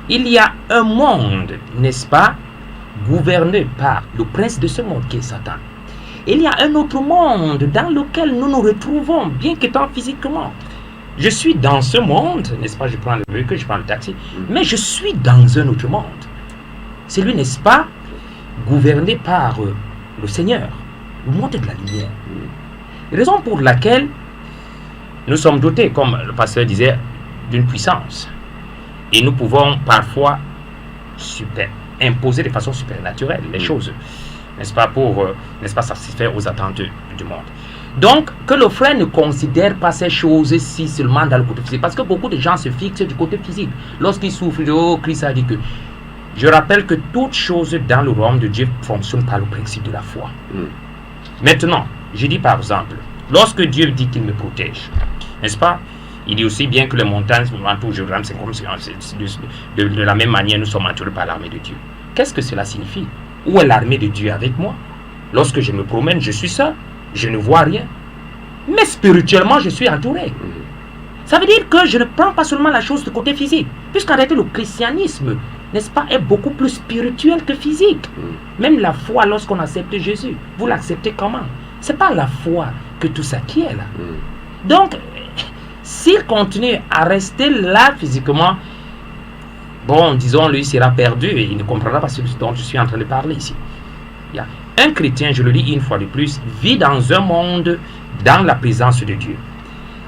Speaker 3: Il y a un monde, n'est-ce pas, gouverné par le prince de ce monde qui est Satan. Il y a un autre monde dans lequel nous nous retrouvons, bien qu'étant physiquement. Je suis dans ce monde, n'est-ce pas, je prends le véhicule, je prends le taxi, mais je suis dans un autre monde. C'est lui, n'est-ce pas, gouverné par le Seigneur, le monde de la lumière. Raison pour laquelle nous sommes dotés, comme le pasteur disait, d'une puissance. Et nous pouvons parfois imposer de façon supernaturelle les choses, n'est-ce pas, pour satisfaire aux attentes du monde. Donc, que le frère ne considère pas ces choses-ci seulement dans le côté physique, parce que beaucoup de gens se fixent du côté physique. Lorsqu'ils souffrent de oh, Christ a dit que. Je rappelle que toute chose dans le royaume de Dieu fonctionne par le principe de la foi. Maintenant, je dis par exemple, lorsque Dieu dit qu'il me protège, n'est-ce pas? Il dit aussi bien que les montagnes m'entourent, c'est comme si de la même manière nous sommes entourés par l'armée de Dieu. Qu'est-ce que cela signifie? Où est l'armée de Dieu avec moi? Lorsque je me promène, je suis seul, je ne vois rien. Mais spirituellement, je suis entouré. Ça veut dire que je ne prends pas seulement la chose du côté physique, puisqu'en réalité, le christianisme, n'est-ce pas, est beaucoup plus spirituel que physique. Même la foi, lorsqu'on accepte Jésus, vous l'acceptez comment? C'est pas la foi que tout ça qui est là. Donc, s'il continue à rester là physiquement, bon, disons, lui sera perdu et il ne comprendra pas ce dont je suis en train de parler ici. Un chrétien, je le dis une fois de plus, vit dans un monde dans la présence de Dieu.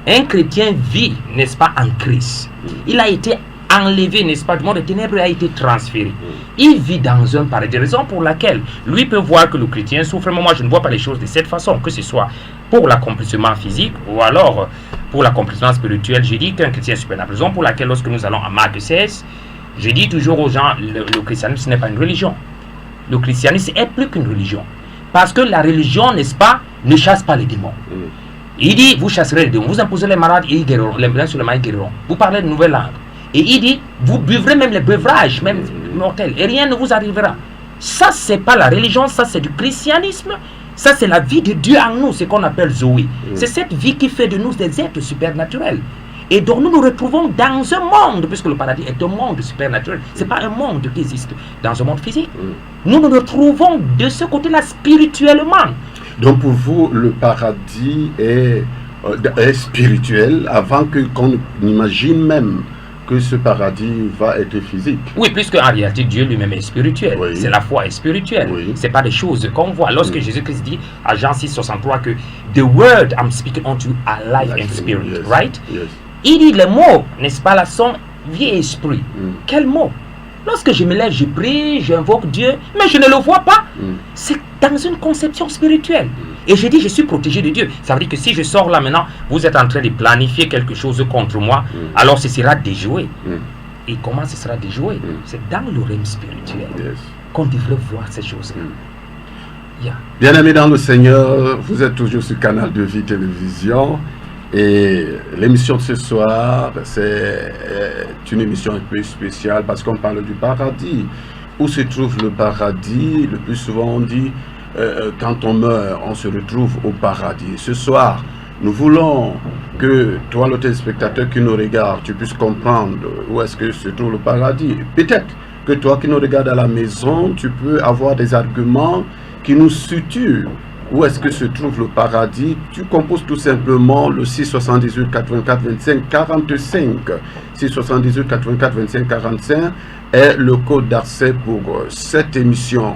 Speaker 3: Un chrétien vit, n'est-ce pas, en Christ. Il a été enlevé, n'est-ce pas, du monde des ténèbres, a été transféré. Il vit dans un paradis. Raison pour laquelle lui peut voir que le chrétien souffre, mais moi je ne vois pas les choses de cette façon, que ce soit pour l'accomplissement physique ou alors pour l'accomplissement spirituel. Je dis qu'un chrétien est supérieur. Raison pour laquelle lorsque nous allons à Marc 16, je dis toujours aux gens, le christianisme ce n'est pas une religion. Le christianisme est plus qu'une religion. Parce que la religion, n'est-ce pas, ne chasse pas les démons. Il dit, vous chasserez les démons, vous imposez les malades et ils guériront, les malades sur les mains guériront. Vous parlez de nouvelles langues. Et il dit, vous buvrez même les bevrages, même mortels, et rien ne vous arrivera. Ça, c'est pas la religion, ça c'est du christianisme. Ça, c'est la vie de Dieu en nous, ce qu'on appelle Zoé. C'est cette vie qui fait de nous des êtres supernaturels. Et donc nous nous retrouvons dans un monde, puisque le paradis est un monde supernaturel. Ce n'est pas un monde qui existe dans un monde physique. Nous nous retrouvons de ce côté-là spirituellement.
Speaker 1: Donc pour vous, le paradis est spirituel avant qu'on imagine même que ce paradis va être physique.
Speaker 3: Oui, puisque en réalité Dieu lui-même est spirituel.
Speaker 1: Oui.
Speaker 3: C'est la foi est spirituelle.
Speaker 1: Oui.
Speaker 3: Ce n'est pas des choses qu'on voit. Lorsque Jésus-Christ dit à Jean 6,63 que The word I'm speaking unto you are life and spirit,
Speaker 1: yes.
Speaker 3: right?
Speaker 1: Yes.
Speaker 3: Il dit les mots, n'est-ce pas là, sont vie et esprit. Quels mots? Lorsque je me lève, je prie, j'invoque Dieu, mais je ne le vois pas. C'est dans une conception spirituelle. Et je dis, je suis protégé de Dieu. Ça veut dire que si je sors là maintenant, vous êtes en train de planifier quelque chose contre moi, alors ce sera déjoué. Et comment ce sera déjoué? C'est dans le règne spirituel qu'on devrait voir ces choses-là.
Speaker 1: Bien-aimés dans le Seigneur, vous êtes toujours sur Canal de Vie Télévision. Et l'émission de ce soir, c'est une émission un peu spéciale parce qu'on parle du paradis. Où se trouve le paradis? Le plus souvent on dit, quand on meurt, on se retrouve au paradis. Ce soir, nous voulons que toi, le téléspectateur qui nous regarde, tu puisses comprendre où est-ce que se trouve le paradis. Peut-être que toi qui nous regardes à la maison, tu peux avoir des arguments qui nous suturent. Où est-ce que se trouve le paradis? Tu composes tout simplement le 678 84 25 45. 678 84 25 45 est le code d'accès pour cette émission.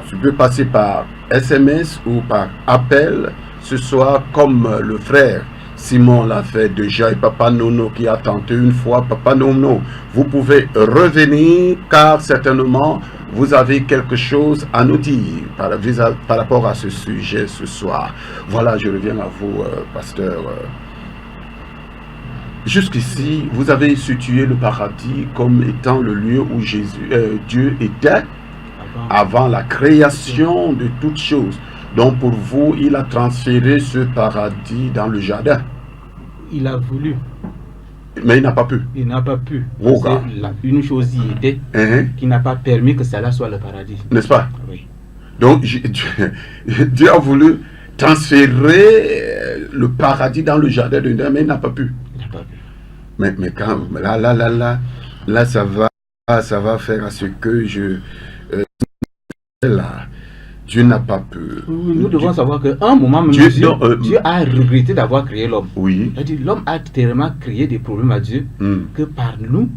Speaker 1: Tu peux passer par SMS ou par appel. Ce soir, comme le frère Simon l'a fait déjà et Papa Nono qui a tenté une fois, Papa Nono, vous pouvez revenir car certainement vous avez quelque chose à nous dire par rapport à ce sujet ce soir. Voilà, je reviens à vous, pasteur. Jusqu'ici, vous avez situé le paradis comme étant le lieu où Dieu était avant la création de toutes choses. Donc pour vous, il a transféré ce paradis dans le jardin.
Speaker 2: Il a voulu.
Speaker 1: Mais il n'a pas pu.
Speaker 2: Il n'a pas pu.
Speaker 1: Oh,
Speaker 2: une chose y était qui n'a pas permis que cela soit le paradis.
Speaker 1: N'est-ce pas?
Speaker 2: Oui.
Speaker 1: Donc Dieu a voulu transférer le paradis dans le jardin de Dieu, mais il n'a pas pu.
Speaker 2: Il n'a pas pu.
Speaker 1: Mais quand là, ça va faire à ce que là. Dieu n'a pas peur.
Speaker 2: Nous devons savoir qu'à un moment même, Dieu a regretté d'avoir créé l'homme.
Speaker 1: Oui.
Speaker 2: C'est-à-dire, l'homme a tellement créé des problèmes à Dieu que par nous,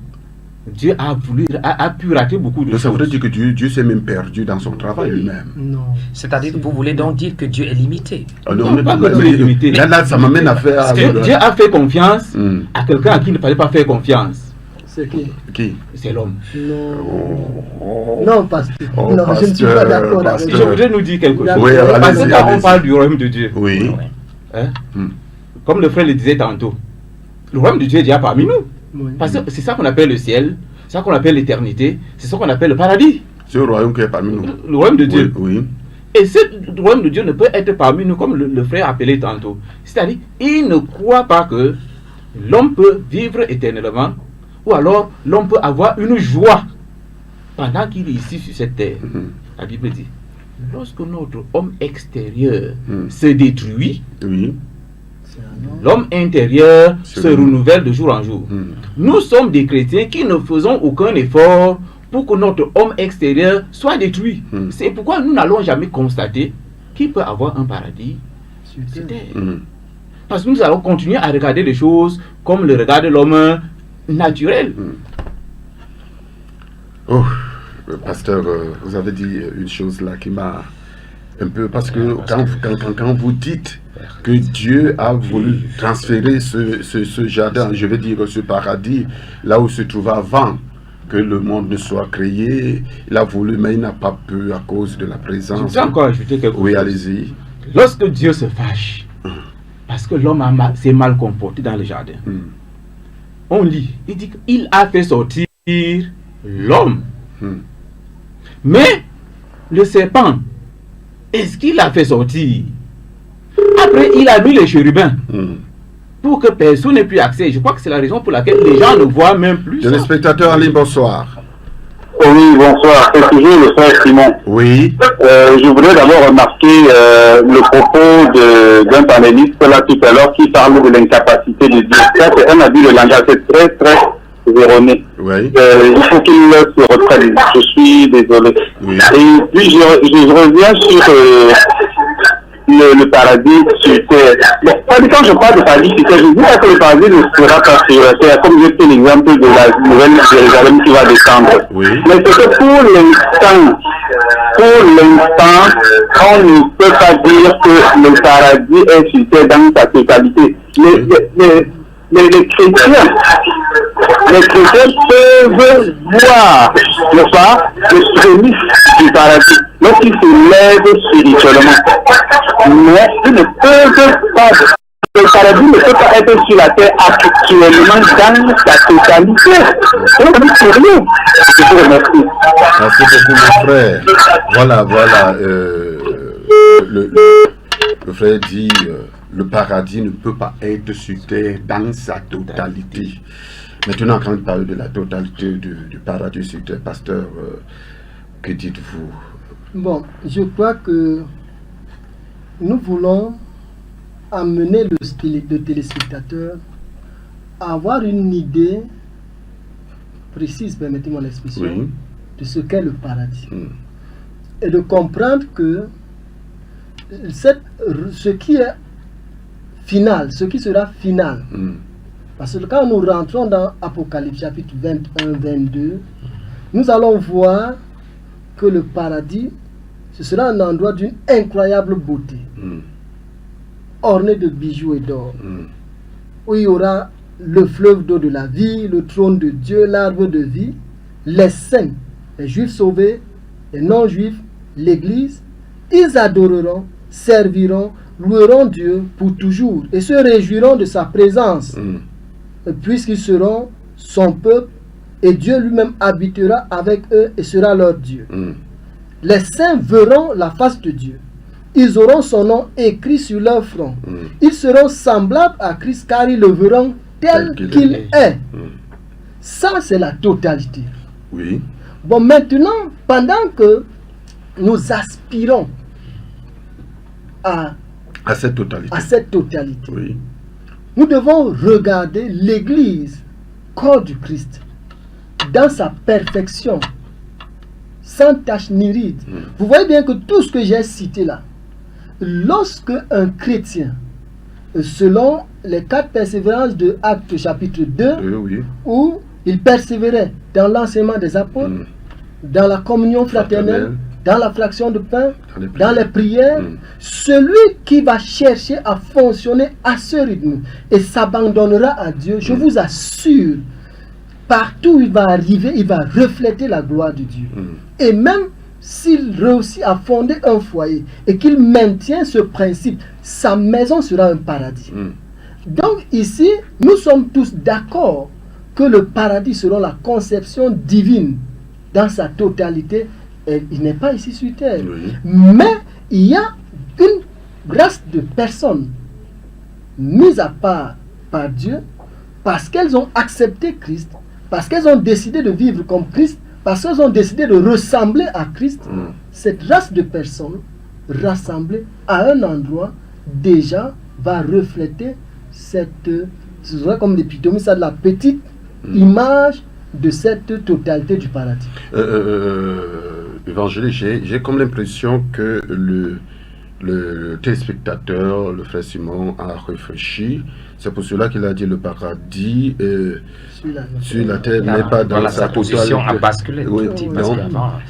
Speaker 2: Dieu a pu rater beaucoup de choses.
Speaker 1: Ça voudrait dire que Dieu s'est même perdu dans son travail lui-même.
Speaker 4: Non.
Speaker 3: C'est-à-dire que vous voulez donc dire que Dieu est limité.
Speaker 2: Non, pas que Dieu est limité.
Speaker 1: Là, ça m'amène à faire...
Speaker 2: Dieu a fait confiance à quelqu'un à qui il ne fallait pas faire confiance.
Speaker 4: C'est qui?
Speaker 2: C'est l'homme.
Speaker 4: Non. Non, pasteur. Non,
Speaker 1: pasteur,
Speaker 4: je ne suis pas d'accord avec
Speaker 2: Je voudrais nous dire quelque chose.
Speaker 1: Oui,
Speaker 2: Parce que
Speaker 1: allez-y,
Speaker 2: quand on
Speaker 1: allez-y.
Speaker 2: parle du royaume de Dieu,
Speaker 1: Oui.
Speaker 2: hein, comme le frère le disait tantôt, le royaume de Dieu est déjà parmi nous.
Speaker 4: Oui.
Speaker 2: Parce que c'est ça qu'on appelle le ciel, c'est ça qu'on appelle l'éternité, c'est ça qu'on appelle le paradis,
Speaker 1: C'est le royaume qui est parmi nous.
Speaker 2: le royaume de Dieu.
Speaker 1: Oui.
Speaker 2: Et ce royaume de Dieu ne peut être parmi nous comme le frère appelé tantôt. C'est-à-dire, il ne croit pas que l'homme peut vivre éternellement, ou alors l'homme peut avoir une joie pendant qu'il est ici sur cette terre. La Bible dit, lorsque notre homme extérieur se détruit,
Speaker 1: Oui.
Speaker 4: C'est un homme.
Speaker 2: l'homme intérieur
Speaker 1: C'est
Speaker 2: se
Speaker 1: vrai.
Speaker 2: renouvelle de jour en jour. Nous sommes des chrétiens qui ne faisons aucun effort pour que notre homme extérieur soit détruit. C'est pourquoi nous n'allons jamais constater qu'il peut avoir un paradis sur
Speaker 4: Super.
Speaker 2: terre. Parce que nous allons continuer à regarder les choses comme le regarde l'homme naturel.
Speaker 1: Oh, pasteur, vous avez dit une chose là qui m'a un peu... Parce que quand vous dites que Dieu a voulu transférer ce jardin, je veux dire ce paradis, là où se trouvait avant que le monde ne soit créé, il a voulu, mais il n'a pas pu à cause de la
Speaker 2: Je
Speaker 1: présence.
Speaker 2: vais encore ajouter quelque
Speaker 1: Oui,
Speaker 2: chose.
Speaker 1: allez-y.
Speaker 2: Lorsque Dieu se fâche, parce que l'homme s'est mal comporté dans le jardin, on lit, il dit qu'il a fait sortir l'homme. Mais le serpent, est-ce qu'il a fait sortir? Après, il a mis les chérubins pour que personne n'ait plus accès. Je crois que c'est la raison pour laquelle les gens ne voient même plus. ça.
Speaker 1: Téléspectateurs en ligne, bonsoir.
Speaker 5: Oui, bonsoir. C'est toujours le frère Simon.
Speaker 1: Oui.
Speaker 5: Je voudrais d'abord remarquer le propos d'un panéliste là tout à l'heure qui parle de l'incapacité de Dieu. Ça, c'est un abus de langage, c'est très, très erroné.
Speaker 1: Oui.
Speaker 5: Il faut qu'il se reprenne. Je suis désolé.
Speaker 1: Oui.
Speaker 5: Et puis, je reviens sur le paradis sur terre. Bon, quand je parle de paradis sur terre, je dis pas que le paradis ne sera pas sur la terre, comme j'ai fait l'exemple de la nouvelle Jérusalem qui va descendre.
Speaker 1: Oui.
Speaker 5: Mais c'est que pour l'instant, on ne peut pas dire que le paradis est sur terre dans sa totalité. Les chrétiens peuvent voir, n'est-ce pas, les prémices du paradis lorsqu'ils se lèvent spirituellement. Mais ils ne peuvent pas, le paradis ne peut pas être sur la terre actuellement dans sa totalité. Donc, c'est rien. Je vous remercie.
Speaker 1: Merci beaucoup, mon frère. Voilà. Le frère dit le paradis ne peut pas être sur terre dans sa totalité. Maintenant, quand on parle de la totalité du paradis sur terre, pasteur, que dites-vous?
Speaker 4: Bon, je crois que nous voulons amener le téléspectateur à avoir une idée précise, permettez-moi l'expression,
Speaker 1: Oui.
Speaker 4: de ce qu'est le paradis. Et de comprendre que ce qui est final, ce qui sera final, parce que quand nous rentrons dans Apocalypse chapitre 21-22, nous allons voir que le paradis, ce sera un endroit d'une incroyable beauté, orné de bijoux et d'or, où il y aura le fleuve d'eau de la vie, le trône de Dieu, l'arbre de vie, les saints, les juifs sauvés, les non-juifs, l'église, ils adoreront, serviront, loueront Dieu pour toujours et se réjouiront de sa présence, puisqu'ils seront son peuple et Dieu lui-même habitera avec eux et sera leur Dieu. Les saints verront la face de Dieu. Ils auront son nom écrit sur leur front. Ils seront semblables à Christ car ils le verront tel qu'il est. Ça, c'est la totalité.
Speaker 1: Oui.
Speaker 4: Bon, maintenant, pendant que nous aspirons à
Speaker 1: cette totalité.
Speaker 4: Oui. Nous devons regarder l'Église, corps du Christ, dans sa perfection, sans tache ni ride. Vous voyez bien que tout ce que j'ai cité là, lorsque un chrétien, selon les 4 persévérances de Actes chapitre 2, où il persévérait dans l'enseignement des apôtres, dans la communion fraternelle, dans la fraction de pain, dans les prières, celui qui va chercher à fonctionner à ce rythme et s'abandonnera à Dieu, je vous assure, partout où il va arriver, il va refléter la gloire de Dieu. Et même s'il réussit à fonder un foyer et qu'il maintient ce principe, sa maison sera un paradis. Donc ici, nous sommes tous d'accord que le paradis, selon la conception divine, dans sa totalité, il n'est pas ici sur terre. Mais il y a une race de personnes mises à part par Dieu parce qu'elles ont accepté Christ, parce qu'elles ont décidé de vivre comme Christ, parce qu'elles ont décidé de ressembler à Christ. Cette race de personnes rassemblées à un endroit déjà va refléter cette, comme l'épitome, ça de la petite image de cette totalité du paradis.
Speaker 1: Évangéliste, j'ai comme l'impression que le téléspectateur, le frère Simon, a réfléchi. C'est pour cela qu'il a dit le paradis sur la terre n'est pas dans sa
Speaker 3: position à basculer.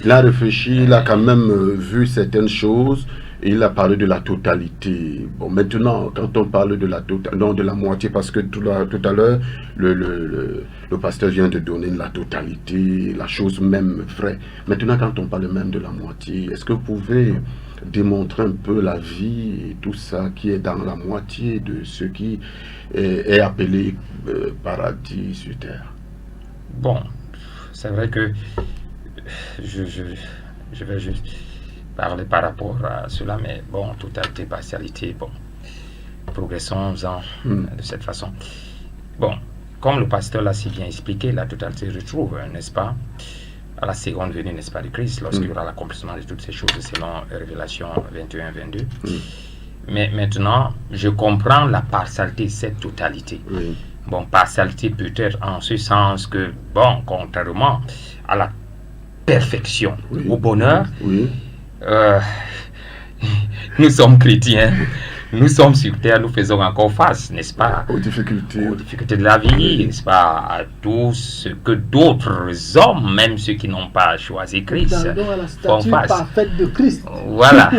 Speaker 1: Il a réfléchi, il a quand même vu certaines choses. Et il a parlé de la totalité. Bon, maintenant, quand on parle de la totalité, non, de la moitié, parce que tout à l'heure, le pasteur vient de donner la totalité, la chose même vraie. Maintenant, quand on parle même de la moitié, est-ce que vous pouvez démontrer un peu la vie et tout ça qui est dans la moitié de ce qui est appelé paradis sur terre?
Speaker 3: Bon, c'est vrai que je vais juste parler par rapport à cela, mais bon, totalité, partialité, bon, progressons-en de cette façon. Bon, comme le pasteur l'a si bien expliqué, la totalité retrouve, n'est-ce pas, à la seconde venue, n'est-ce pas, de Christ, lorsqu'il y aura l'accomplissement de toutes ces choses selon Révélation 21-22. Mais maintenant, je comprends la partialité, cette totalité. Bon, partialité peut-être en ce sens que, bon, contrairement à la perfection, au bonheur, nous sommes chrétiens, nous sommes sur terre, nous faisons encore face, n'est-ce pas, aux difficultés de la vie, n'est-ce pas, à tout ce que d'autres hommes, même ceux qui n'ont pas choisi Christ, font face.
Speaker 4: Parfaite de Christ.
Speaker 3: Voilà.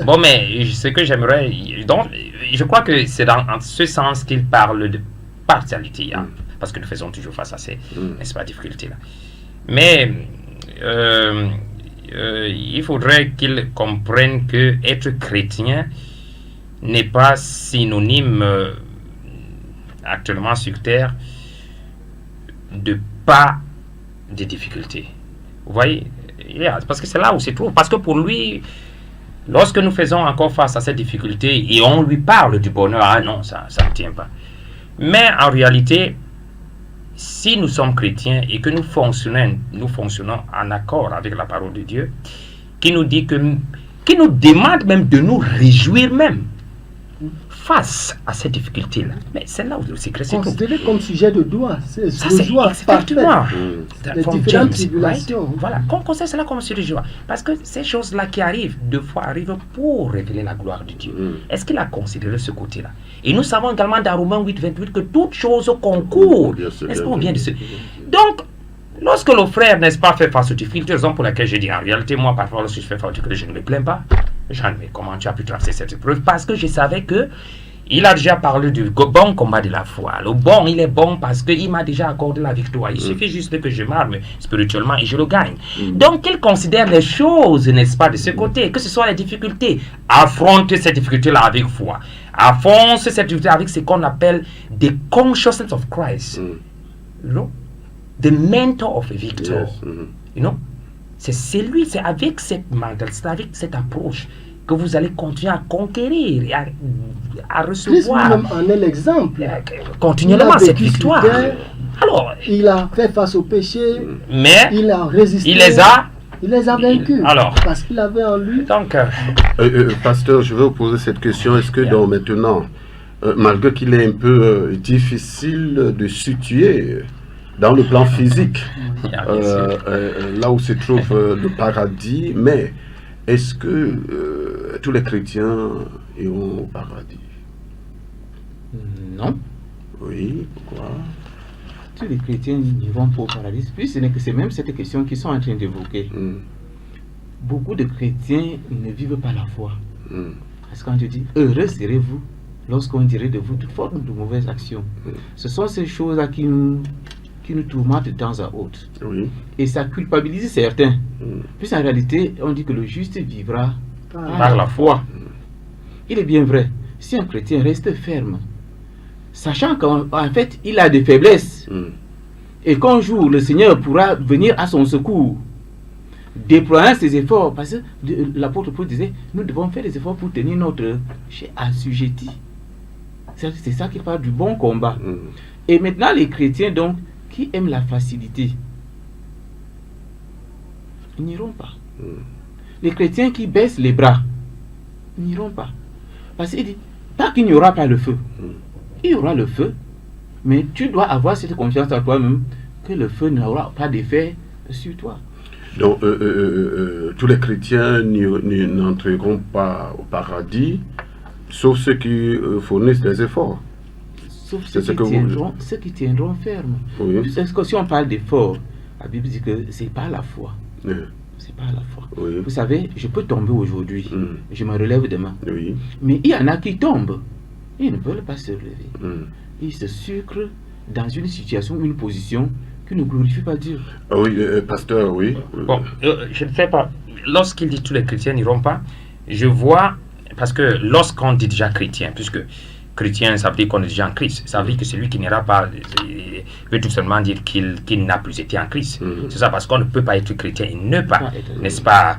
Speaker 3: Bon, mais ce que j'aimerais, donc, je crois que c'est dans ce sens qu'il parle de partialité, hein, parce que nous faisons toujours face à ces, n'est-ce pas, difficultés-là. Mais il faudrait qu'ils comprennent que être chrétien n'est pas synonyme actuellement sur terre de pas de difficultés. Vous voyez, parce que c'est là où se trouve. Parce que pour lui, lorsque nous faisons encore face à cette difficulté et on lui parle du bonheur, ah non, ça ne tient pas. Mais en réalité, si nous sommes chrétiens et que nous fonctionnons en accord avec la parole de Dieu, qui nous dit qui nous demande même de nous réjouir même face à cette difficulté-là. Mais c'est là où le secret se trouve.
Speaker 4: Considéré comme sujet de joie, c'est
Speaker 3: joie
Speaker 4: effectivement. Les différentes
Speaker 3: James,
Speaker 4: tribulations.
Speaker 3: Right? Voilà, qu'on considère cela comme sujet de joie. Parce que ces choses-là qui arrivent, deux fois arrivent pour révéler la gloire de Dieu. Est-ce qu'il a considéré ce côté-là? Et nous savons également dans Romains 8, 28 que toutes choses concourent. N'est-ce pas, on vient de ce... Donc, lorsque le frère, n'est-ce pas, fait face aux difficultés, raison pour laquelle j'ai dit, en réalité, moi, parfois, lorsque je fais face aux difficultés, je ne me plains pas. Jean, mais comment tu as pu traverser cette épreuve? Parce que je savais que il a déjà parlé du bon combat de la foi. Le bon, il est bon parce qu'il m'a déjà accordé la victoire. Il suffit juste que je m'arme spirituellement et je le gagne. Donc, il considère les choses, n'est-ce pas, de ce côté, que ce soit les difficultés. Affronte ces difficultés-là avec foi. Affronte ces difficultés avec ce qu'on appelle the consciousness of Christ. You know? The mentor of a victor. You know? C'est avec cette mentalité, c'est avec cette approche que vous allez continuer à conquérir et à recevoir.
Speaker 4: Christ lui-même en est l'exemple.
Speaker 3: Continuellement cette victoire. Alors,
Speaker 4: il a fait face au péché,
Speaker 3: mais
Speaker 4: il a résisté.
Speaker 3: Il les a
Speaker 4: vaincus.
Speaker 3: Alors,
Speaker 4: parce qu'il avait en lui.
Speaker 3: Donc,
Speaker 1: pasteur, je vais vous poser cette question. Est-ce que donc maintenant, malgré qu'il est un peu difficile de situer dans le plan physique,
Speaker 3: Ah, bien sûr.
Speaker 1: là où se trouve le paradis, mais est-ce que tous les chrétiens iront au paradis?
Speaker 2: Non,
Speaker 1: Oui, pourquoi?
Speaker 2: tous les chrétiens n'iront pas au paradis. Puis ce n'est que c'est même cette question qu'ils sont en train d'évoquer. Beaucoup de chrétiens ne vivent pas la foi. Parce qu'on te dit, heureux serez-vous lorsqu'on dirait de vous toute forme de mauvaise action. Ce sont ces choses-là qui nous tourmentent de temps à autre.
Speaker 1: Oui.
Speaker 2: Et ça culpabilise certains. Puis en réalité, on dit que le juste vivra
Speaker 3: Par la foi.
Speaker 2: Il est bien vrai, si un chrétien reste ferme, sachant qu'en fait, il a des faiblesses, et qu'un jour, le Seigneur pourra venir à son secours, déployant ses efforts, parce que l'apôtre Paul disait, nous devons faire des efforts pour tenir notre chair assujettie. C'est ça qui parle du bon combat. Et maintenant, les chrétiens, donc, qui aiment la facilité, ils n'iront pas. Les chrétiens qui baissent les bras, ils n'iront pas. Parce qu'il dit, pas qu'il n'y aura pas le feu. Il y aura le feu, mais tu dois avoir cette confiance en toi-même que le feu n'aura pas d'effet sur toi.
Speaker 1: Donc, tous les chrétiens n'entreront pas au paradis, sauf ceux qui fournissent des efforts.
Speaker 2: Sauf ceux qui tiendront ferme.
Speaker 1: Oui.
Speaker 2: Parce que si on parle d'efforts, la Bible dit que c'est pas la foi.
Speaker 1: Oui.
Speaker 2: C'est pas la foi.
Speaker 1: Oui.
Speaker 2: Vous savez, je peux tomber aujourd'hui, je me relève demain.
Speaker 1: Oui.
Speaker 2: Mais il y en a qui tombent, ils ne veulent pas se relever. Ils se sucrent dans une situation, une position qui ne glorifie pas Dieu.
Speaker 1: Oui, pasteur, oui.
Speaker 3: Bon, je ne sais pas. Lorsqu'il dit tous les chrétiens n'iront pas, je vois, parce que lorsqu'on dit déjà chrétien, puisque chrétien, ça veut dire qu'on est déjà en Christ, ça veut dire que celui qui n'ira pas veut tout simplement dire qu'il n'a plus été en Christ. C'est ça, parce qu'on ne peut pas être chrétien et ne pas, n'est-ce pas,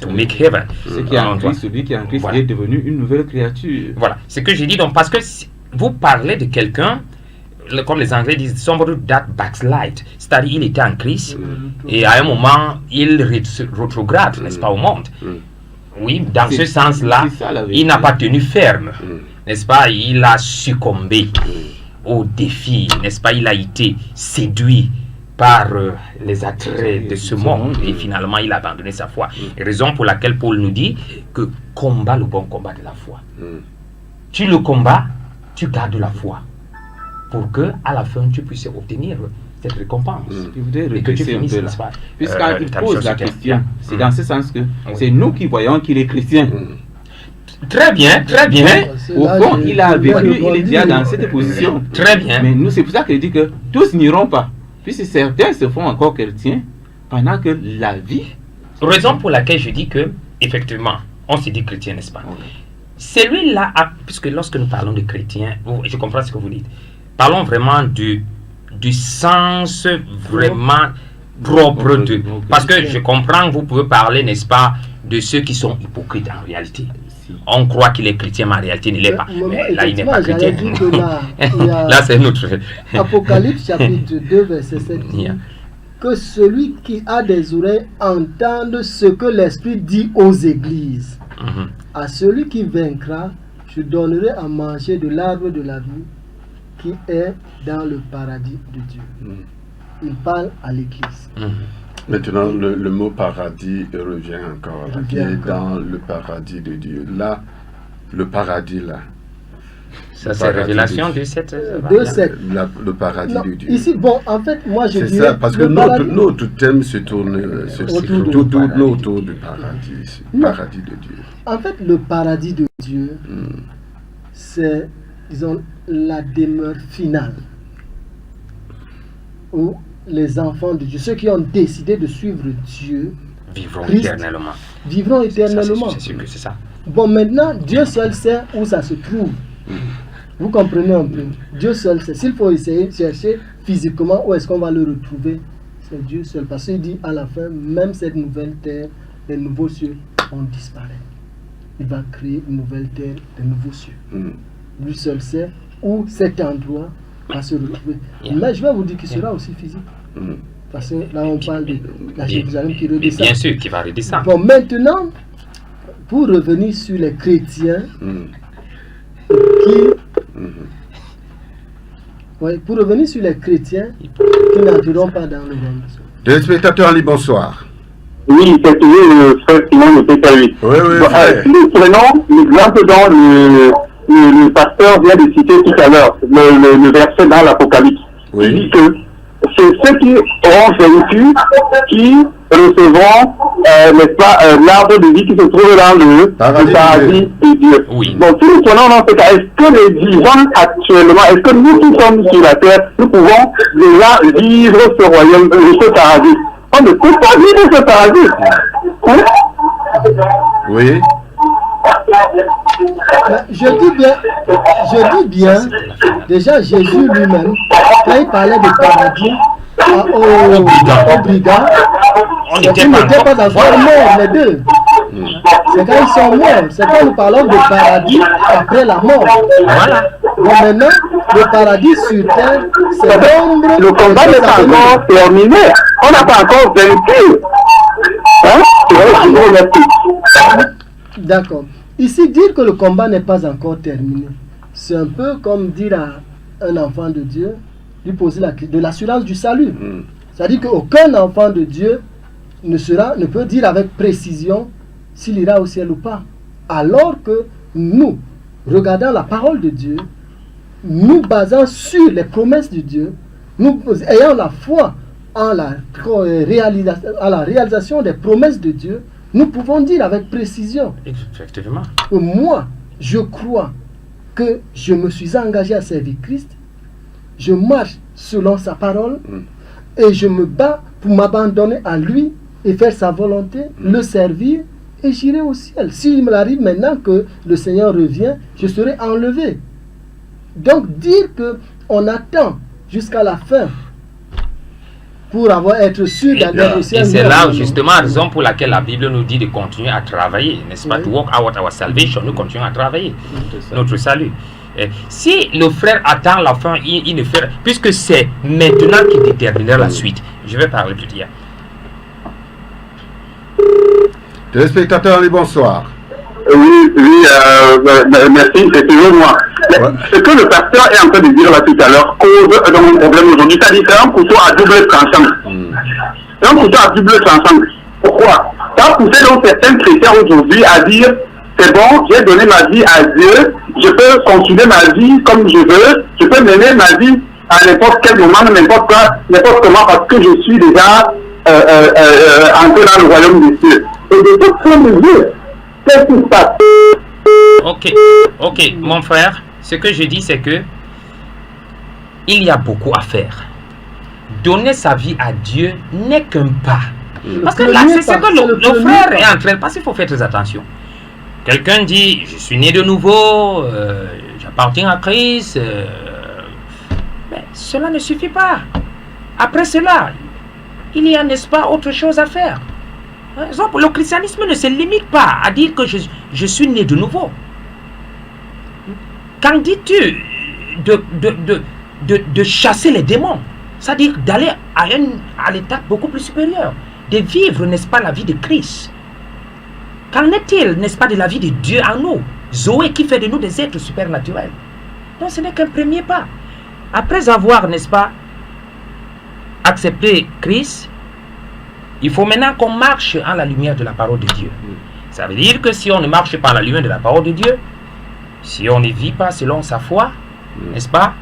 Speaker 3: to make heaven.
Speaker 2: Celui qui est en Christ, voilà, est devenu une nouvelle créature.
Speaker 3: Voilà, ce que j'ai dit, donc, parce que vous parlez de quelqu'un, comme les Anglais disent, somebody that backslide, c'est-à-dire il était en Christ et à un moment il rétrograde, n'est-ce pas, au monde. Oui, dans ce sens-là, il n'a pas tenu ferme, n'est-ce pas, il a succombé au défi, n'est-ce pas, il a été séduit par les attraits de ce monde et finalement il a abandonné sa foi. Raison pour laquelle Paul nous dit que combat le bon combat de la foi. Tu le combats, tu gardes la foi pour que à la fin tu puisses obtenir cette récompense.
Speaker 2: Je voudrais
Speaker 3: et que tu
Speaker 2: regresser un
Speaker 3: finisses,
Speaker 2: peu là.
Speaker 3: n'est-ce pas,
Speaker 2: Puisqu'il pose la question, c'est dans ce sens que c'est nous qui voyons qu'il est chrétien.
Speaker 3: Très bien, très bien.
Speaker 2: Au fond, il a vécu, il est déjà dans cette position.
Speaker 3: Très bien.
Speaker 2: Mais nous, c'est pour ça qu'il dit que tous n'iront pas. Puisque certains se font encore chrétiens pendant que la vie.
Speaker 3: Raison pour laquelle je dis que, effectivement, on se dit chrétien, n'est-ce pas? Celui-là, puisque lorsque nous parlons de chrétien, je comprends ce que vous dites. Parlons vraiment du sens vraiment propre de. Parce que je comprends que vous pouvez parler, n'est-ce pas, de ceux qui sont hypocrites en réalité. On croit qu'il est chrétien, mais en réalité, il ne l'est pas. Mais là, il n'est pas chrétien. Là, c'est notre.
Speaker 4: Apocalypse chapitre 2, verset 7 dit que celui qui a des oreilles entende ce que l'Esprit dit aux églises. À celui qui vaincra, je donnerai à manger de l'arbre de la vie qui est dans le paradis de Dieu. Il parle à l'église.
Speaker 1: Maintenant, le mot paradis revient encore, là, qui est dans le paradis de Dieu. Là, le paradis, là.
Speaker 3: Ça, c'est Révélation 2.7.
Speaker 1: Le paradis de Dieu.
Speaker 4: Ici, bon, en fait, moi je dis.
Speaker 1: C'est ça, parce que notre thème se tourne autour du paradis, paradis de Dieu.
Speaker 4: En fait, le paradis de Dieu, c'est, disons, la demeure finale. Où les enfants de Dieu, ceux qui ont décidé de suivre Dieu,
Speaker 3: vivront
Speaker 4: Christ,
Speaker 3: éternellement.
Speaker 4: Vivront éternellement.
Speaker 3: C'est sûr que c'est ça.
Speaker 4: Bon, maintenant, Dieu seul sait où ça se trouve. Vous comprenez un peu? Dieu seul sait. S'il faut essayer de chercher physiquement où est-ce qu'on va le retrouver, c'est Dieu seul. Parce qu'il dit à la fin, même cette nouvelle terre, les nouveaux cieux vont disparaître. Il va créer une nouvelle terre, des nouveaux cieux. Lui seul sait où cet endroit va se retrouver. Mais je vais vous dire qu'il sera aussi physique. Parce que là, on parle de la Jérusalem qui redescend.
Speaker 3: Bien sûr, qui va redescendre.
Speaker 4: Bon, maintenant, pour revenir sur les chrétiens
Speaker 3: pour revenir sur les chrétiens
Speaker 4: qui n'entreront pas dans le royaume.
Speaker 1: Téléspectateurs, bonsoir.
Speaker 5: Oui, c'est toujours le frère Simon de Pétaï.
Speaker 1: Oui,
Speaker 5: Si nous prenons l'exemple dont le pasteur vient de citer tout à l'heure, le verset dans l'Apocalypse, il dit que c'est ceux qui auront vaincu qui recevront n'est-ce pas, l'arbre de vie qui se trouve dans le paradis de Dieu.
Speaker 3: Oui.
Speaker 5: Donc si nous prenons dans ce cas, est-ce que les vivants actuellement, est-ce que nous qui sommes sur la terre, nous pouvons déjà vivre ce royaume, ce paradis? On ne peut pas vivre ce paradis. Hein?
Speaker 1: Oui.
Speaker 4: Je dis bien, déjà Jésus lui-même, quand il parlait de paradis aux brigands, ils n'étaient pas encore morts, les deux. C'est quand ils sont morts, c'est quand nous parlons de paradis après la mort.
Speaker 3: Voilà.
Speaker 4: Donc maintenant, le paradis sur terre, c'est l'ombre.
Speaker 5: Le combat n'est pas encore terminé. On n'a pas encore vaincu. Hein?
Speaker 4: D'accord. Ici, dire que le combat n'est pas encore terminé, c'est un peu comme dire à un enfant de Dieu, lui poser de l'assurance du salut. C'est-à-dire qu'aucun enfant de Dieu ne peut dire avec précision s'il ira au ciel ou pas. Alors que nous, regardant la parole de Dieu, nous basant sur les promesses de Dieu, nous ayant la foi en la réalisation des promesses de Dieu, nous pouvons dire avec précision.
Speaker 3: Effectivement.
Speaker 4: Moi, je crois que je me suis engagé à servir Christ, je marche selon sa parole et je me bats pour m'abandonner à lui et faire sa volonté, le servir, et j'irai au ciel. S'il m'arrive maintenant que le Seigneur revient, je serai enlevé. Donc dire qu'on attend jusqu'à la fin pour être sûr d'aller au ciel.
Speaker 3: Et c'est là justement la raison pour laquelle la Bible nous dit de continuer à travailler, n'est-ce pas? To work out our salvation, nous continuons à travailler notre salut. Et si le frère attend la fin, il ne fait, puisque c'est maintenant qu'il déterminera la suite. Je vais parler plus tard.
Speaker 1: Téléspectateurs, bonsoir.
Speaker 5: Oui, merci, c'est toujours moi. Ce que le pasteur est en train de dire là tout à l'heure cause dans mon problème aujourd'hui, c'est-à-dire que c'est un couteau à double tranchant. C'est un couteau à double tranchant. Pourquoi? Ça a poussé donc certains chrétiens aujourd'hui à dire c'est bon, j'ai donné ma vie à Dieu, je peux continuer ma vie comme je veux, je peux mener ma vie à n'importe quel moment, n'importe comment, parce que je suis déjà entré dans le royaume des cieux. Et de toute façon, qu'est-ce qui se passe?
Speaker 3: Ok, mon frère, ce que je dis, c'est que il y a beaucoup à faire. Donner sa vie à Dieu n'est qu'un pas. Parce que là, c'est ce que le frère est en train, parce qu'il faut faire très attention. Quelqu'un dit, je suis né de nouveau, j'appartiens à Christ, mais cela ne suffit pas. Après cela, il y a, n'est-ce pas, autre chose à faire. Le christianisme ne se limite pas à dire que je suis né de nouveau. Qu'en dis-tu de chasser les démons? C'est-à-dire d'aller à l'étape beaucoup plus supérieure, de vivre, n'est-ce pas, la vie de Christ. Qu'en est-il, n'est-ce pas, de la vie de Dieu en nous? Zoé qui fait de nous des êtres supernaturels. Donc ce n'est qu'un premier pas. Après avoir, n'est-ce pas, accepté Christ, il faut maintenant qu'on marche en la lumière de la parole de Dieu. Ça veut dire que si on ne marche pas en la lumière de la parole de Dieu, si on ne vit pas selon sa foi, n'est-ce pas?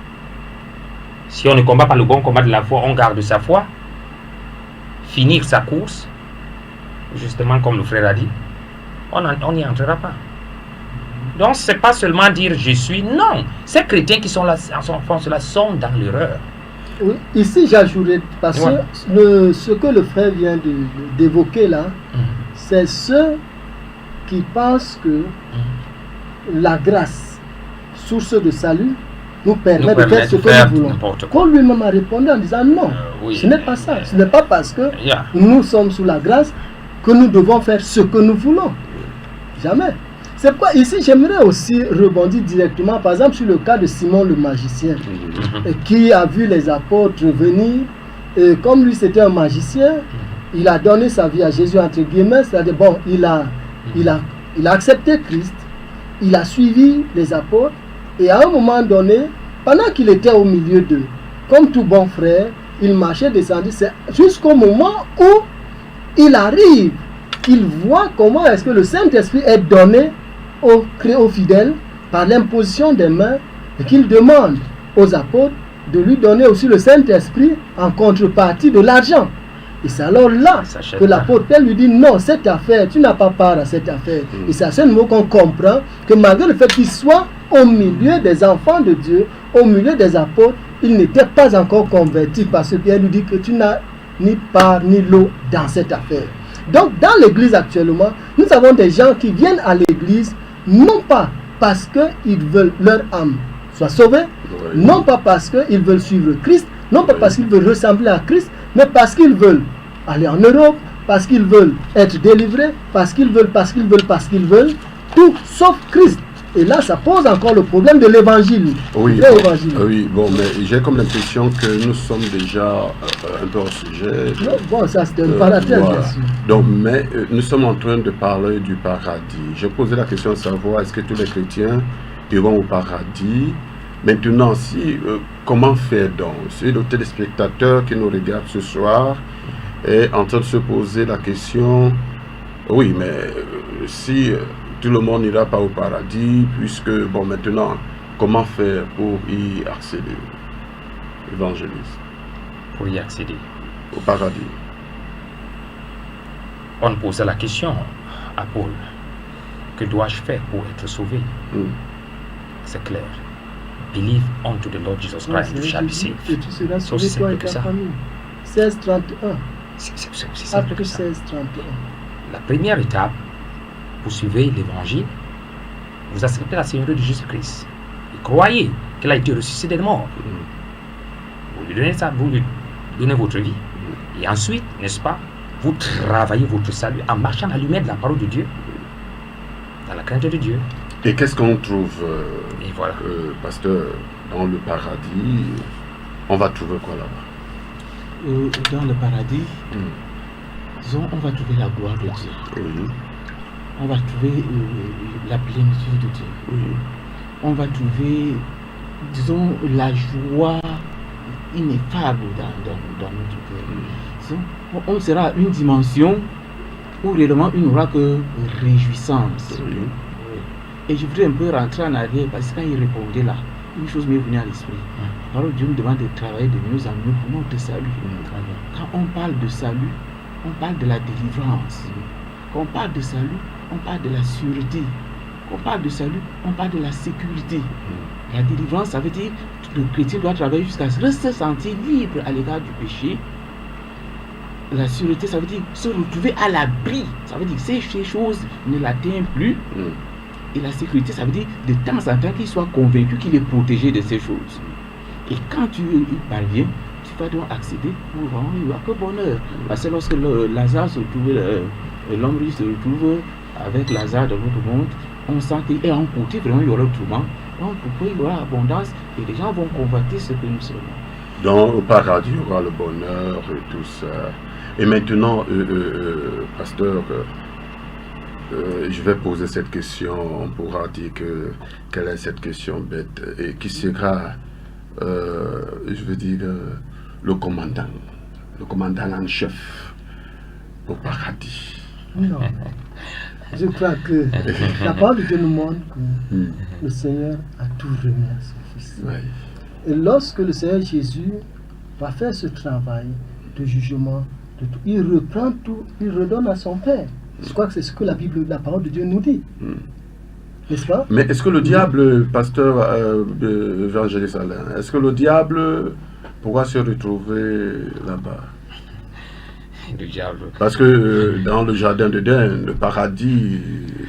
Speaker 3: Si on ne combat pas le bon combat de la foi, on garde sa foi, finir sa course, justement comme le frère a dit, on n'y entrera pas. Donc c'est pas seulement dire je suis, non. Ces chrétiens qui sont là, font cela, sont dans l'erreur.
Speaker 4: Oui, ici j'ajouterais, parce que ce que le frère vient d'évoquer là, c'est ceux qui pensent que la grâce, source de salut, nous permet de faire ce que nous voulons. Qu'on lui-même a répondu en disant non, ce n'est pas ça. Ce n'est pas parce que nous sommes sous la grâce que nous devons faire ce que nous voulons. Jamais. C'est pourquoi ici j'aimerais aussi rebondir directement par exemple sur le cas de Simon le magicien qui a vu les apôtres venir et comme lui c'était un magicien, il a donné sa vie à Jésus entre guillemets, c'est-à-dire bon, il a accepté Christ, il a suivi les apôtres et à un moment donné, pendant qu'il était au milieu d'eux, comme tout bon frère, il marchait, descendait, c'est jusqu'au moment où il arrive, qu'il voit comment est-ce que le Saint-Esprit est donné aux fidèles par l'imposition des mains, et qu'il demande aux apôtres de lui donner aussi le Saint-Esprit en contrepartie de l'argent. Et c'est alors là que l'apôtre Pierre lui dit non, cette affaire, tu n'as pas part à cette affaire. Et c'est à ce niveau qu'on comprend que malgré le fait qu'il soit au milieu des enfants de Dieu, au milieu des apôtres, il n'était pas encore converti parce que Pierre lui dit que tu n'as ni part ni lot dans cette affaire. Donc dans l'église actuellement, nous avons des gens qui viennent à l'église non pas parce qu'ils veulent leur âme soit sauvée, non pas parce qu'ils veulent suivre Christ, non pas parce qu'ils veulent ressembler à Christ, mais parce qu'ils veulent aller en Europe, parce qu'ils veulent être délivrés, parce qu'ils veulent, tout sauf Christ. Et là, ça pose encore le problème de l'évangile.
Speaker 1: Oui, bon, mais j'ai comme l'impression que nous sommes déjà un peu au sujet.
Speaker 4: Non, bon, ça c'est un parenthèse,
Speaker 1: voilà.
Speaker 4: bien sûr.
Speaker 1: Donc, mais nous sommes en train de parler du paradis. J'ai posé la question de savoir est-ce que tous les chrétiens iront au paradis. Maintenant, comment faire donc? Si le téléspectateur qui nous regarde ce soir est en train de se poser la question, oui, mais si tout le monde n'ira pas au paradis, puisque, bon, maintenant, comment faire pour y accéder, évangéliste?
Speaker 3: Pour y accéder
Speaker 1: au paradis.
Speaker 3: On pose la question à Paul, que dois-je faire pour être sauvé? C'est clair. Believe unto the Lord Jesus Christ, you shall be saved.
Speaker 4: Et tu seras
Speaker 3: C'est
Speaker 4: sauvé,
Speaker 3: aussi
Speaker 4: toi
Speaker 3: simple
Speaker 4: et
Speaker 3: que
Speaker 4: ta
Speaker 3: ça.
Speaker 4: famille. 16:31.
Speaker 3: C'est aussi simple
Speaker 4: Après
Speaker 3: que ça.
Speaker 4: 16:31.
Speaker 3: La première étape, vous suivez l'évangile, vous acceptez la Seigneurie de Jésus-Christ. Et croyez qu'il a été ressuscité des morts. Vous lui donnez ça, vous lui donnez votre vie. Et ensuite, n'est-ce pas, vous travaillez votre salut en marchant à la lumière de la parole de Dieu, dans la crainte de Dieu.
Speaker 1: Et qu'est-ce qu'on trouve,
Speaker 3: Et voilà.
Speaker 1: pasteur, dans le paradis? On va trouver quoi là-bas?
Speaker 2: Dans le paradis, disons, on va trouver la gloire de Dieu.
Speaker 1: Oui.
Speaker 2: On va trouver la plénitude de Dieu.
Speaker 1: Oui.
Speaker 2: On va trouver, disons, la joie ineffable dans notre cœur. Disons, on sera à une dimension où réellement il n'y aura que réjouissance.
Speaker 1: Oui.
Speaker 2: Et je voudrais un peu rentrer en arrière parce que quand il répondait là, une chose m'est venue à l'esprit. Alors Dieu nous demande de travailler de mieux en mieux pour notre salut. Quand on parle de salut, on parle de la délivrance. Quand on parle de salut, on parle de la sûreté. Quand on parle de salut, on parle de la sécurité. La délivrance, ça veut dire que le chrétien doit travailler jusqu'à se sentir libre à l'égard du péché. La sûreté, ça veut dire se retrouver à l'abri. Ça veut dire que ces choses ne l'atteignent plus. Et la sécurité, ça veut dire de temps en temps qu'il soit convaincu qu'il est protégé de ces choses. Et quand tu y parviens, tu vas donc accéder pour vraiment, il n'y a que bonheur. Parce que lorsque Lazare se retrouvait, l'homme riche se retrouve avec Lazare dans l'autre monde, on sent qu'il est en côté, vraiment il y aura le tourment. Donc pourquoi il y aura abondance et les gens vont convoiter ce que nous sommes.
Speaker 1: Donc au paradis, il y aura le bonheur et tout ça. Et maintenant, pasteur, je vais poser cette question. On pourra dire que quelle est cette question bête et qui sera, je veux dire, le commandant en chef au paradis.
Speaker 4: Non, je crois que la parole de Dieu nous montre que le Seigneur a tout remis à son Fils.
Speaker 1: Oui.
Speaker 4: Et lorsque le Seigneur Jésus va faire ce travail de jugement, il reprend tout, il redonne à son Père. Je crois que c'est ce que la parole de Dieu nous dit. N'est-ce pas?
Speaker 1: Mais est-ce que le diable, pasteur évangéliste Alain, est-ce que le diable pourra se retrouver là-bas?
Speaker 3: Le diable.
Speaker 1: Parce que dans le jardin d'Éden, le paradis,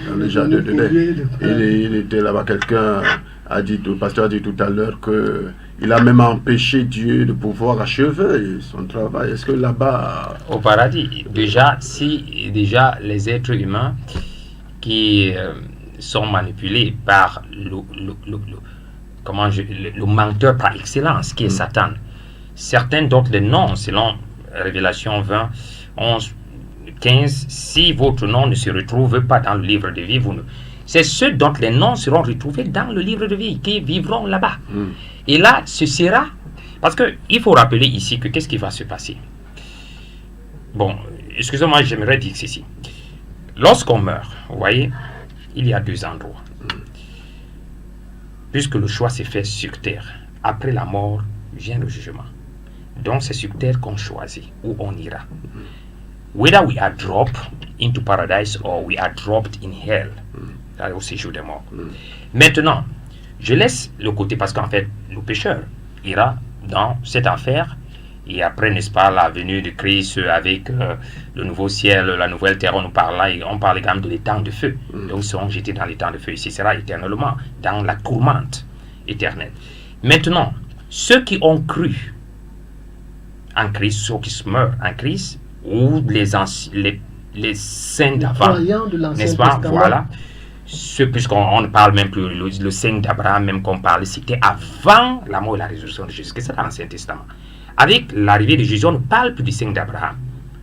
Speaker 1: dans le jardin d'Éden, il était là-bas. Quelqu'un a dit, le pasteur a dit tout à l'heure qu'il a même empêché Dieu de pouvoir achever son travail. Est-ce que là-bas...
Speaker 3: Au paradis, déjà, si déjà les êtres humains qui sont manipulés par le menteur par excellence, qui est Satan, certains d'autres les noms, selon Révélation 20, 11, 15, si votre nom ne se retrouve pas dans le livre de vie, c'est ceux dont les noms seront retrouvés dans le livre de vie, qui vivront là-bas. Et là, ce sera Parce qu'il faut rappeler ici que qu'est-ce qui va se passer. Bon, excusez-moi, j'aimerais dire ceci. Lorsqu'on meurt, vous voyez, il y a deux endroits. Puisque le choix s'est fait sur terre. Après la mort, vient le jugement. Donc c'est sur terre qu'on choisit où on ira. Whether we are dropped into paradise or we are dropped in hell. Au séjour des morts. Maintenant, je laisse le côté parce qu'en fait, le pécheur ira dans cette affaire et après, n'est-ce pas, la venue de Christ avec le nouveau ciel, la nouvelle terre, on parle également de l'étang de feu. Donc, ils seront jetés dans l'étang de feu. Ici, sera éternellement dans la tourmente éternelle. Maintenant, ceux qui ont cru en Christ, ceux qui se meurent en Christ, ou les saints d'avant, n'est-ce pas, voilà. Puisqu'on ne parle même plus, le saint d'Abraham, même qu'on parle, c'était avant la mort et la résurrection de Jésus. C'est dans l'Ancien Testament. Avec l'arrivée de Jésus, on ne parle plus du saint d'Abraham.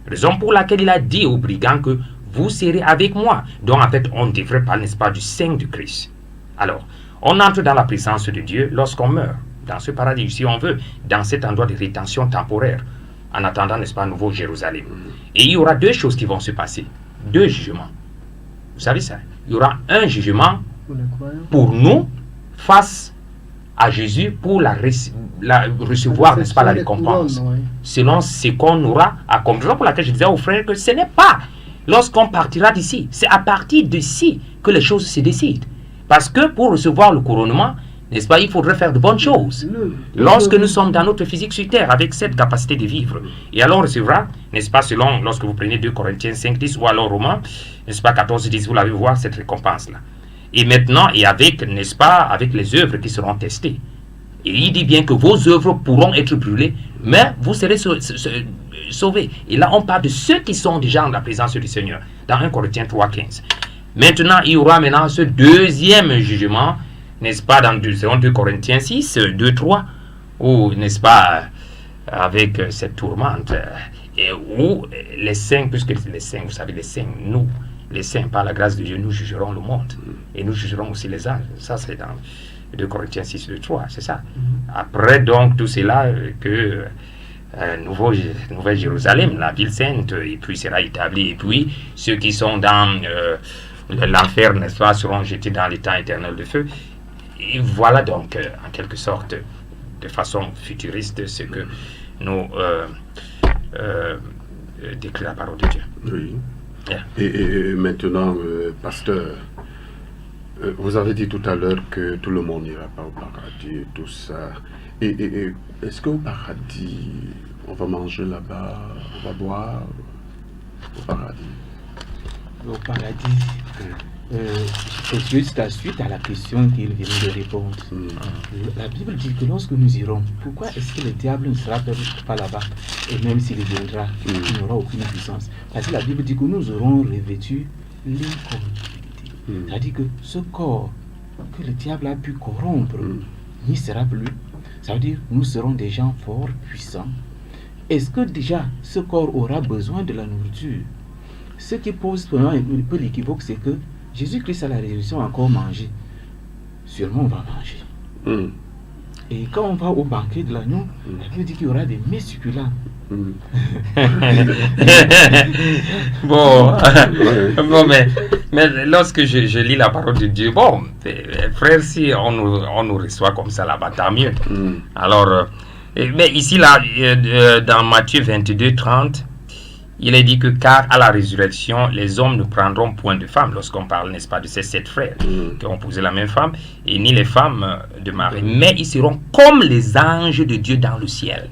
Speaker 3: Raison pour laquelle il a dit aux brigands que vous serez avec moi. Donc en fait, on devrait parler, n'est-ce pas, du saint de Christ. Alors, on entre dans la présence de Dieu lorsqu'on meurt, dans ce paradis, si on veut, dans cet endroit de rétention temporaire, en attendant, n'est-ce pas, Nouveau Jérusalem. Et il y aura deux choses qui vont se passer, deux jugements. Vous savez ça? Il y aura un jugement pour nous face à Jésus pour recevoir, n'est-ce pas, la récompense. Selon ce qu'on aura accompli. Pour laquelle je disais aux frères que ce n'est pas lorsqu'on partira d'ici. C'est à partir d'ici que les choses se décident. Parce que pour recevoir le couronnement, n'est-ce pas, il faudrait faire de bonnes choses. Lorsque nous sommes dans notre physique sur terre, avec cette capacité de vivre. Et alors on recevra, n'est-ce pas, selon, lorsque vous prenez 2 Corinthiens 5, 10 ou alors Romains, n'est-ce pas, 14, 10, vous l'avez voir, cette récompense-là. Et maintenant, et avec, n'est-ce pas, avec les œuvres qui seront testées. Et il dit bien que vos œuvres pourront être brûlées, mais vous serez sauvés. Et là, on parle de ceux qui sont déjà en la présence du Seigneur, dans 1 Corinthiens 3, 15. Maintenant, il y aura maintenant ce deuxième jugement, n'est-ce pas, dans 2 Corinthiens 6, 2, 3, où, n'est-ce pas, avec cette tourmente, et où les saints, puisque les saints, vous savez, les saints, nous, les saints, par la grâce de Dieu, nous jugerons le monde, et nous jugerons aussi les anges. Ça, c'est dans 2 Corinthiens 6, 2, 3, c'est ça. Après, donc, tout cela, que Nouvelle Jérusalem, la ville sainte, et puis sera établie, et puis ceux qui sont dans l'enfer, n'est-ce pas, seront jetés dans l'étang éternel de feu. Et voilà donc, en quelque sorte, de façon futuriste, ce que nous décrit la parole de Dieu.
Speaker 1: Oui.
Speaker 3: Yeah.
Speaker 1: Et maintenant, pasteur, vous avez dit tout à l'heure que tout le monde n'ira pas au paradis, tout ça. Et est-ce qu'au paradis, on va manger là-bas, on va boire au paradis?
Speaker 2: Au paradis, c'est juste la suite à la question qu'il vient de répondre. La Bible dit que lorsque nous irons, pourquoi est-ce que le diable ne sera pas là-bas? Et même s'il viendra, il n'aura aucune puissance. Parce que la Bible dit que nous aurons revêtu l'incorruptibilité. C'est-à-dire que ce corps que le diable a pu corrompre n'y sera plus. Ça veut dire que nous serons des gens forts, puissants. Est-ce que déjà ce corps aura besoin de la nourriture? Ce qui pose vraiment un peu l'équivoque, c'est que Jésus-Christ à la résurrection a encore mangé. Sûrement on va manger. Et quand on va au banquet de l'agneau, la Bible dit qu'il y aura des mets succulents.
Speaker 3: Bon, mais lorsque je lis la parole de Dieu, bon, frère, si on nous reçoit comme ça là-bas, tant mieux. Alors, mais ici, là, dans Matthieu 22, 30, il est dit que car à la résurrection, les hommes ne prendront point de femmes, lorsqu'on parle, n'est-ce pas, de ces 7 frères qui ont posé la même femme, et ni les femmes de Marie, mais ils seront comme les anges de Dieu dans le ciel.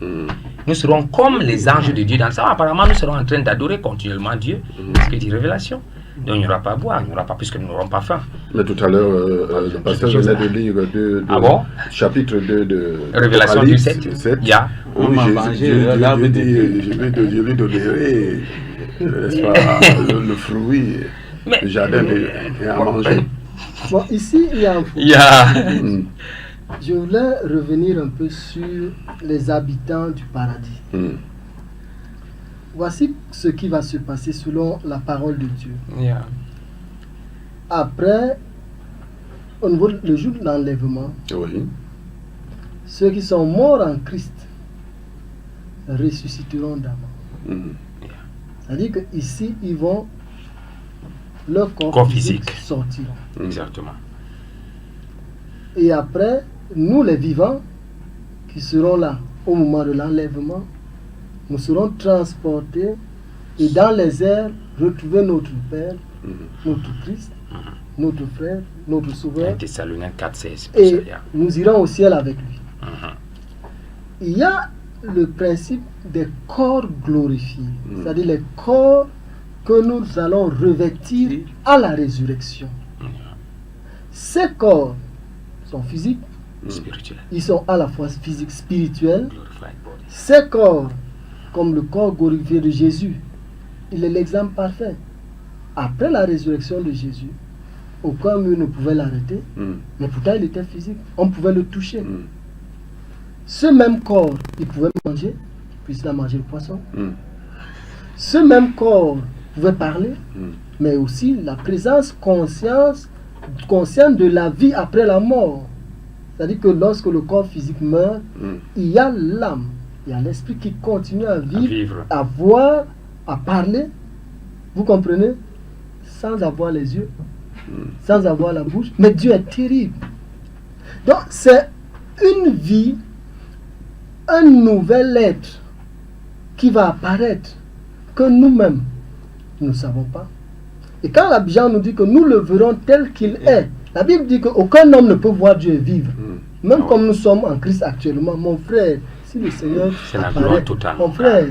Speaker 3: Nous serons comme les anges de Dieu dans le ciel. Apparemment, nous serons en train d'adorer continuellement Dieu, ce qui est dit révélation. Donc il n'y aura pas à boire, il n'y aura pas, puisque nous n'aurons pas faim.
Speaker 1: Mais tout à l'heure, le pasteur venait de lire chapitre 2 de
Speaker 3: Révélation du 7. Yeah.
Speaker 1: Oui, je lui donnerai, n'est-ce pas, le fruit, le jardin et à manger.
Speaker 4: Bon, ici, il y a un fruit. Je voulais revenir un peu sur les habitants du paradis. Voici ce qui va se passer selon la parole de Dieu. Après, au niveau le jour de l'enlèvement, ceux qui sont morts en Christ ressusciteront d'abord.
Speaker 1: Mhm.
Speaker 4: C'est-à-dire qu'ici, ils vont, leur
Speaker 3: Corps physique.
Speaker 4: sortiront.
Speaker 3: Exactement.
Speaker 4: Et après, nous les vivants, qui serons là au moment de l'enlèvement, nous serons transportés et dans les airs retrouver notre Père, notre Christ, notre frère, notre
Speaker 3: 1
Speaker 4: Sauveur,
Speaker 3: Thessaloniciens 4,16.
Speaker 4: et nous irons au ciel avec lui.
Speaker 3: Mhm.
Speaker 4: Il y a le principe des corps glorifiés, c'est-à-dire les corps que nous allons revêtir à la résurrection. Ces corps sont physiques,
Speaker 3: Spirituel.
Speaker 4: ils sont à la fois physiques, spirituels.
Speaker 3: Glorified body.
Speaker 4: Ces corps, comme le corps glorifié de Jésus, il est l'exemple parfait. Après la résurrection de Jésus, aucun mur ne pouvait l'arrêter, mais pourtant il était physique, on pouvait le toucher. Ce même corps, il pouvait manger, puisqu'il a mangé le poisson. Ce même corps pouvait parler, mais aussi la présence consciente de la vie après la mort. C'est-à-dire que lorsque le corps physique meurt, il y a l'âme, il y a l'esprit qui continue à vivre, à voir, à parler. Vous comprenez? Sans avoir les yeux, sans avoir la bouche. Mais Dieu est terrible. Donc c'est une vie, un nouvel être qui va apparaître que nous-mêmes, nous ne savons pas. Et quand la Bible nous dit que nous le verrons tel qu'il est, la Bible dit qu'aucun homme ne peut voir Dieu vivre. Même comme nous sommes en Christ actuellement, mon frère, si le Seigneur
Speaker 3: C'est la
Speaker 4: apparaît,
Speaker 3: gloire totale.
Speaker 4: mon frère,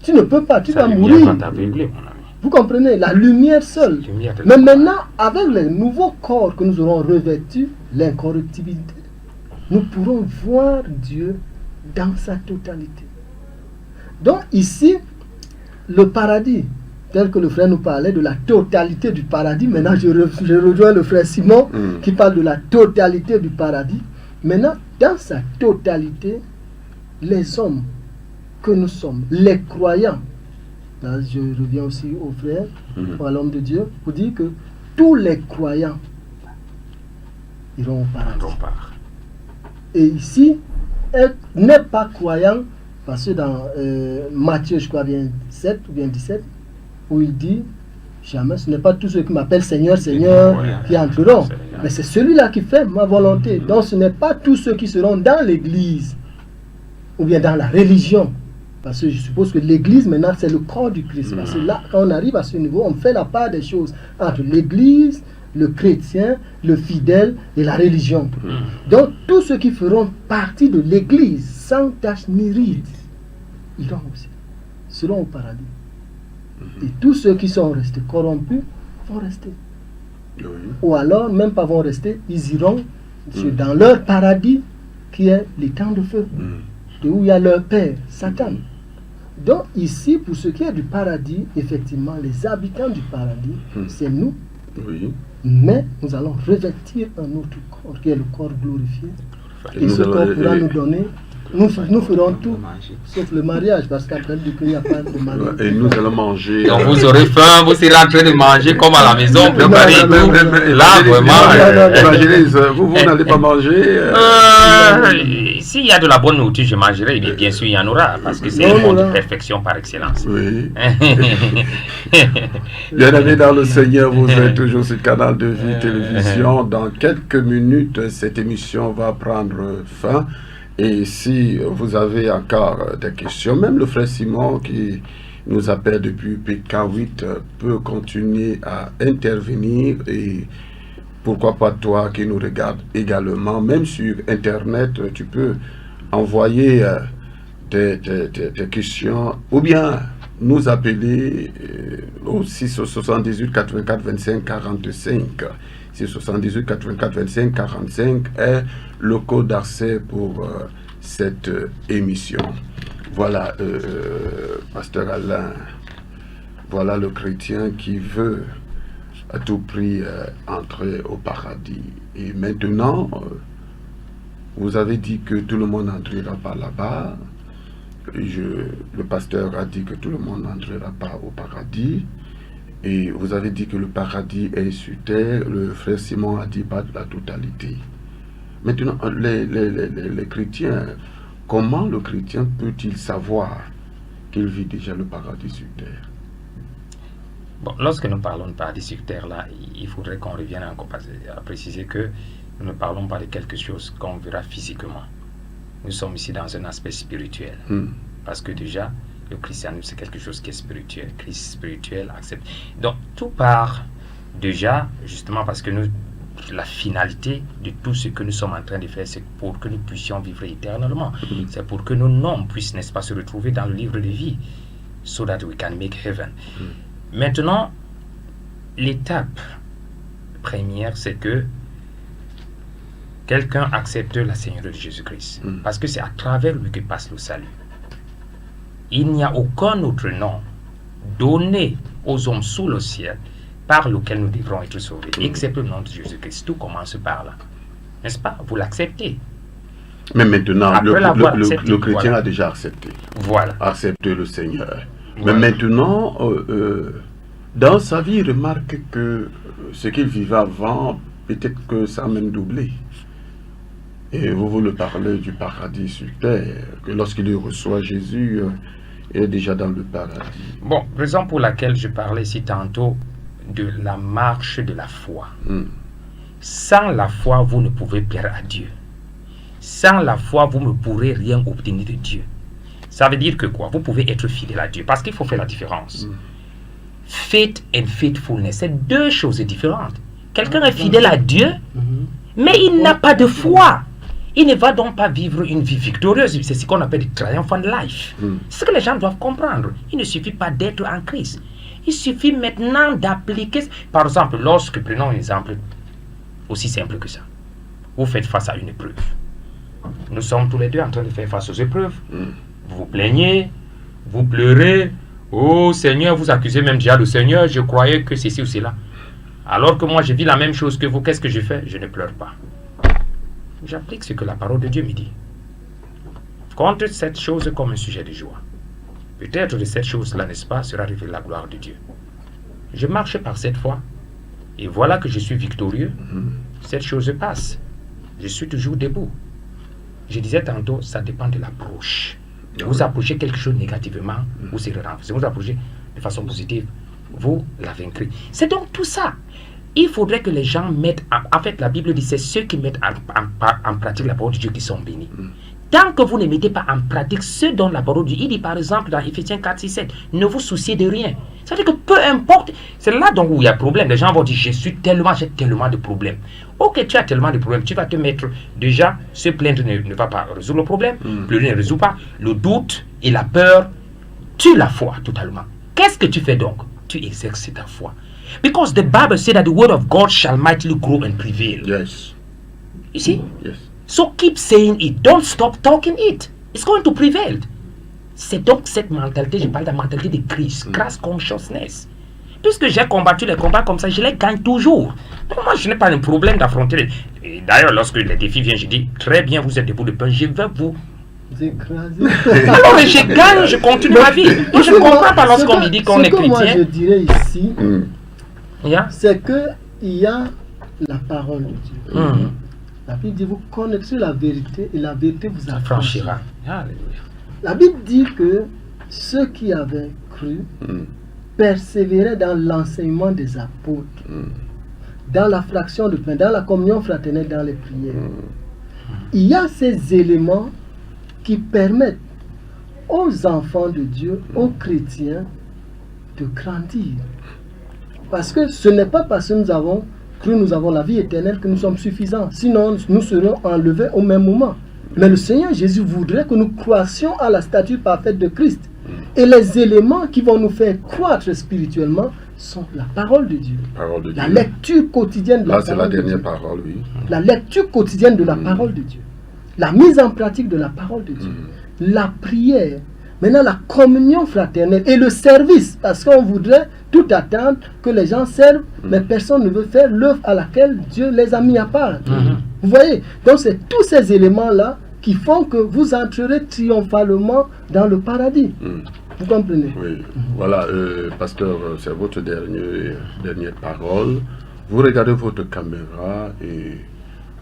Speaker 4: tu ne peux pas, tu
Speaker 3: Sa
Speaker 4: vas
Speaker 3: lumière
Speaker 4: mourir.
Speaker 3: va t'aveugler, mon ami.
Speaker 4: Vous comprenez, la lumière seule.
Speaker 3: Lumière de la
Speaker 4: Mais
Speaker 3: gloire.
Speaker 4: maintenant, avec les nouveaux corps que nous aurons revêtus, l'incorruptibilité, nous pourrons voir Dieu dans sa totalité. Donc ici, le paradis, tel que le frère nous parlait de la totalité du paradis, maintenant je rejoins le frère Simon qui parle de la totalité du paradis. Maintenant, dans sa totalité, les hommes que nous sommes, les croyants, là je reviens aussi au frère, à l'homme de Dieu, pour dire que tous les croyants iront au paradis.
Speaker 3: On part.
Speaker 4: Et ici, n'est pas croyant, parce que dans Matthieu, je crois bien 7 ou bien 17, où il dit, jamais, ce n'est pas tous ceux qui m'appellent Seigneur, Seigneur, qui entreront, mais c'est celui-là qui fait ma volonté. Donc ce n'est pas tous ceux qui seront dans l'église, ou bien dans la religion, parce que je suppose que l'église maintenant c'est le corps du Christ, parce que là, quand on arrive à ce niveau, on fait la part des choses entre l'église, le chrétien, le fidèle et la religion. Donc tous ceux qui feront partie de l'église sans tache ni ride iront aussi, seront au paradis. Et tous ceux qui sont restés corrompus vont rester. Ou alors, même pas vont rester, ils iront dans leur paradis qui est l'étang de feu, et où il y a leur père, Satan. Donc ici, pour ce qui est du paradis, effectivement, les habitants du paradis, c'est nous. Mais nous allons revêtir un autre corps, qui est le corps glorifié. Et ce corps pourra nous donner. Nous ferons tout, sauf le mariage, parce qu'après il n'y a pas de mariage.
Speaker 1: Et nous allons manger.
Speaker 3: Donc vous aurez faim, vous serez en train de manger comme à la maison, préparer tout. Là, vraiment.
Speaker 1: Imaginez, vous n'allez pas manger.
Speaker 3: S'il y a de la bonne nourriture, je mangerai. Mais bien sûr, il y en aura, parce que c'est un monde de perfection par excellence.
Speaker 1: Oui. Bien aimé dans le Seigneur, vous êtes toujours sur le canal de Vie Télévision. Dans quelques minutes, cette émission va prendre fin. Et si vous avez encore des questions, même le frère Simon qui nous appelle depuis PK8 peut continuer à intervenir, et pourquoi pas toi qui nous regardes également, même sur Internet, tu peux envoyer tes questions ou bien nous appeler au 678 84 25 45. 678 84 25 45 est le code d'accès pour cette émission. Voilà, Pasteur Alain, voilà le chrétien qui veut à tout prix entrer au paradis. Et maintenant, vous avez dit que tout le monde n'entrera pas là-bas. Le pasteur a dit que tout le monde n'entrera pas au paradis. Et vous avez dit que le paradis est sur terre. Le frère Simon a dit pas de la totalité. Maintenant, les chrétiens comment le chrétien peut-il savoir qu'il vit déjà le paradis sur terre?
Speaker 3: Bon, lorsque nous parlons de paradis sur terre, là, il faudrait qu'on revienne encore à préciser que nous ne parlons pas de quelque chose qu'on verra physiquement. Nous sommes ici dans un aspect spirituel. Parce que déjà, le christianisme, c'est quelque chose qui est spirituel. Christ spirituel accepte. Donc, tout part déjà, justement, parce que la finalité de tout ce que nous sommes en train de faire, c'est pour que nous puissions vivre éternellement. C'est pour que nos noms puissent, n'est-ce pas, se retrouver dans le livre de vie. So that we can make heaven. Maintenant, l'étape première, c'est que quelqu'un accepte la Seigneurie de Jésus-Christ. Parce que c'est à travers lui que passe le salut. Il n'y a aucun autre nom donné aux hommes sous le ciel par lequel nous devrons être sauvés, excepté le nom de Jésus-Christ. Tout commence par là. N'est-ce pas? Vous l'acceptez.
Speaker 1: Mais maintenant, le chrétien
Speaker 3: voilà,
Speaker 1: a déjà accepté.
Speaker 3: Voilà.
Speaker 1: Accepté le Seigneur.
Speaker 3: Voilà.
Speaker 1: Mais maintenant, dans sa vie, il remarque que ce qu'il vivait avant, peut-être que ça a même doublé. Et vous le parlez du paradis sur terre, que lorsqu'il reçoit Jésus, il est déjà dans le paradis.
Speaker 3: Bon, raison pour laquelle je parlais ici tantôt de la marche de la foi. Sans la foi, vous ne pouvez plaire à Dieu. Sans la foi, vous ne pourrez rien obtenir de Dieu. Ça veut dire que quoi? Vous pouvez être fidèle à Dieu, parce qu'il faut faire la différence. Faith and faithfulness, c'est deux choses différentes. Quelqu'un est fidèle à Dieu, mais il n'a pas de foi. Il ne va donc pas vivre une vie victorieuse. C'est ce qu'on appelle le triumphant life. C'est ce que les gens doivent comprendre. Il ne suffit pas d'être en Christ. Il suffit maintenant d'appliquer. Par exemple, lorsque, prenons un exemple aussi simple que ça. Vous faites face à une épreuve. Nous sommes tous les deux en train de faire face aux épreuves. Vous vous plaignez, vous pleurez. Oh Seigneur, vous accusez même déjà le Seigneur. Je croyais que ceci ou cela. Alors que moi, je vis la même chose que vous. Qu'est-ce que je fais? Je ne pleure pas. J'applique ce que la parole de Dieu me dit. Compte cette chose comme un sujet de joie. Peut-être de cette chose-là, n'est-ce pas, sera révélée la gloire de Dieu. Je marche par cette foi. Et voilà que je suis victorieux. Cette chose passe. Je suis toujours debout. Je disais tantôt, ça dépend de l'approche. Vous approchez quelque chose négativement, vous serez renversé. Vous approchez de façon positive, vous la vaincrez. C'est donc tout ça. Il faudrait que les gens mettent, en fait la Bible dit, c'est ceux qui mettent en pratique la parole de Dieu qui sont bénis. Tant que vous ne mettez pas en pratique ce dont la parole de Dieu, il dit par exemple dans Ephésiens 4, 6, 7, ne vous souciez de rien. Ça veut dire que peu importe, c'est là donc où il y a problème. Les gens vont dire, j'ai tellement de problèmes. Ok, tu as tellement de problèmes, tu vas te mettre, déjà, se plaindre ne va pas résoudre le problème, pleurer ne résout pas, le doute et la peur tuent la foi totalement. Qu'est-ce que tu fais donc? Tu exerces ta foi. Because the Bible said that the word of God shall mightily grow and prevail.
Speaker 1: Yes.
Speaker 3: You see?
Speaker 1: Yes.
Speaker 3: So keep saying it. Don't stop talking it. It's going to prevail. C'est donc cette mentalité, je parle de la mentalité de Christ, Christ consciousness. Puisque j'ai combattu les combats comme ça, je les gagne toujours. Donc moi, je n'ai pas de problème d'affronter. D'ailleurs, lorsque les défis viennent, je dis, très bien, vous êtes debout de pain, je vais vous
Speaker 4: écraser.
Speaker 3: Alors, mais je gagne, je continue ma vie. Donc je ne comprends pas lorsqu'on me dit qu'on est chrétien.
Speaker 4: Ce que moi je dirais ici,
Speaker 3: Yeah.
Speaker 4: c'est qu'il y a la parole de Dieu. La Bible dit, vous connaîtrez la vérité et la vérité vous affranchira. La Bible dit que ceux qui avaient cru persévéraient dans l'enseignement des apôtres, dans la fraction de pain, dans la communion fraternelle, dans les prières. Il y a ces éléments qui permettent aux enfants de Dieu, aux chrétiens, de grandir. Parce que ce n'est pas parce que nous avons cru, nous avons la vie éternelle que nous sommes suffisants. Sinon, nous serons enlevés au même moment. Mais le Seigneur Jésus voudrait que nous croissions à la stature parfaite de Christ. Et les éléments qui vont nous faire croître spirituellement sont la parole de Dieu. La lecture quotidienne de la parole de Dieu.
Speaker 1: Là, c'est la dernière parole, oui.
Speaker 4: La lecture quotidienne de la parole de Dieu. La mise en pratique de la parole de Dieu. La prière. Maintenant, la communion fraternelle et le service. Parce qu'on voudrait tout attendre que les gens servent, mais personne ne veut faire l'œuvre à laquelle Dieu les a mis à part. Vous voyez? Donc, c'est tous ces éléments-là qui font que vous entrerez triomphalement dans le paradis. Vous comprenez?
Speaker 1: Oui. Voilà, pasteur, c'est votre dernière parole. Vous regardez votre caméra et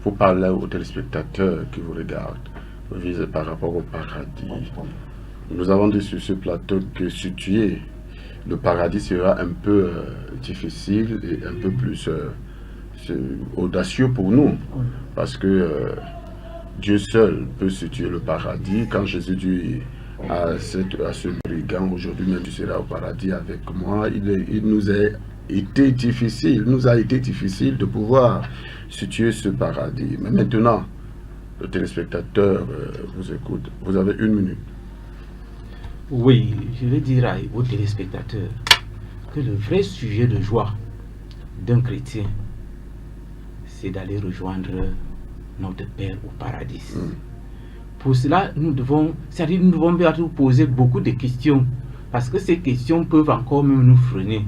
Speaker 1: vous parlez aux téléspectateurs qui vous regardent. vise par rapport au paradis. Nous avons dit sur ce plateau que situer le paradis sera un peu difficile et un peu plus audacieux pour nous, parce que Dieu seul peut situer le paradis. Quand Jésus dit à ce brigand, aujourd'hui même tu seras au paradis avec moi, il nous a été difficile de pouvoir situer ce paradis. Mais maintenant, le téléspectateur vous écoute. Vous avez 1 minute.
Speaker 2: Oui, je vais dire aux téléspectateurs que le vrai sujet de joie d'un chrétien, c'est d'aller rejoindre notre Père au paradis. Pour cela, nous devons poser beaucoup de questions, parce que ces questions peuvent encore même nous freiner.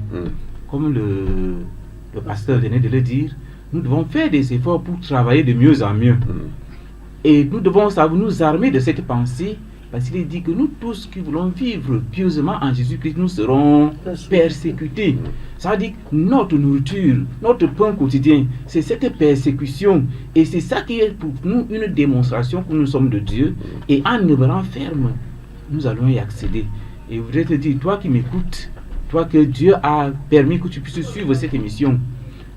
Speaker 2: Comme le pasteur venait de le dire, nous devons faire des efforts pour travailler de mieux en mieux. Et nous devons nous armer de cette pensée, parce qu'il est dit que nous tous qui voulons vivre pieusement en Jésus-Christ, nous serons persécutés. Ça veut dire que notre nourriture, notre pain quotidien, c'est cette persécution. Et c'est ça qui est pour nous une démonstration que nous sommes de Dieu. Et en demeurant ferme, nous allons y accéder. Et je voudrais te dire, toi qui m'écoutes, toi que Dieu a permis que tu puisses suivre cette émission,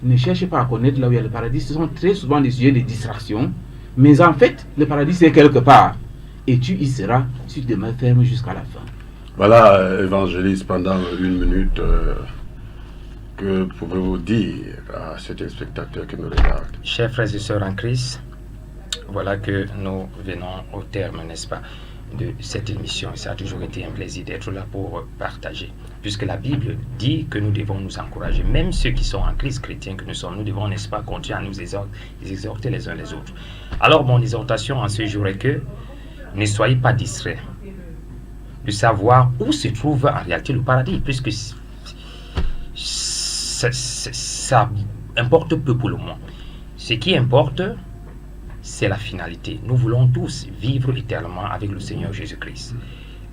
Speaker 2: ne cherche pas à connaître là où il y a le paradis. Ce sont très souvent des sujets de distraction. Mais en fait, le paradis c'est quelque part. Et tu y seras si tu demeures ferme jusqu'à la fin.
Speaker 1: Voilà, évangéliste, pendant 1 minute, que pouvez-vous dire à ce téléspectateur qui nous regarde?
Speaker 3: Chers frères et sœurs en Christ, voilà que nous venons au terme, n'est-ce pas, de cette émission. Ça a toujours été un plaisir d'être là pour partager. Puisque la Bible dit que nous devons nous encourager, même ceux qui sont en Christ chrétien que nous sommes, nous devons, n'est-ce pas, continuer à nous exhorter les uns les autres. Alors, mon exhortation en ce jour est que ne soyez pas distraits de savoir où se trouve en réalité le paradis, puisque ça importe peu pour le moment. Ce qui importe, c'est la finalité. Nous voulons tous vivre éternellement avec le Seigneur Jésus-Christ.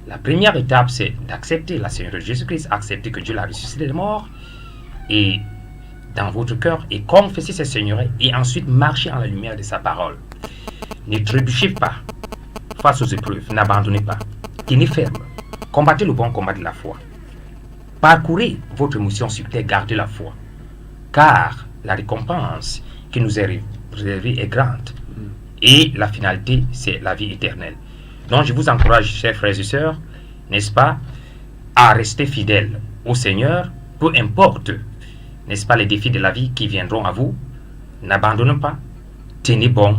Speaker 3: La première étape, c'est d'accepter la Seigneur de Jésus-Christ, accepter que Dieu l'a ressuscité des morts, et dans votre cœur, et confesser ce Seigneur, et ensuite marcher en la lumière de sa parole. Ne trébuchez pas face aux épreuves, n'abandonnez pas, tenez ferme, combattez le bon combat de la foi. Parcourez votre mission sur terre, gardez la foi, car la récompense qui nous est réservée est grande, et la finalité, c'est la vie éternelle. Donc je vous encourage, chers frères et sœurs, n'est-ce pas, à rester fidèles au Seigneur, peu importe, n'est-ce pas, les défis de la vie qui viendront à vous. N'abandonnez pas, tenez bon,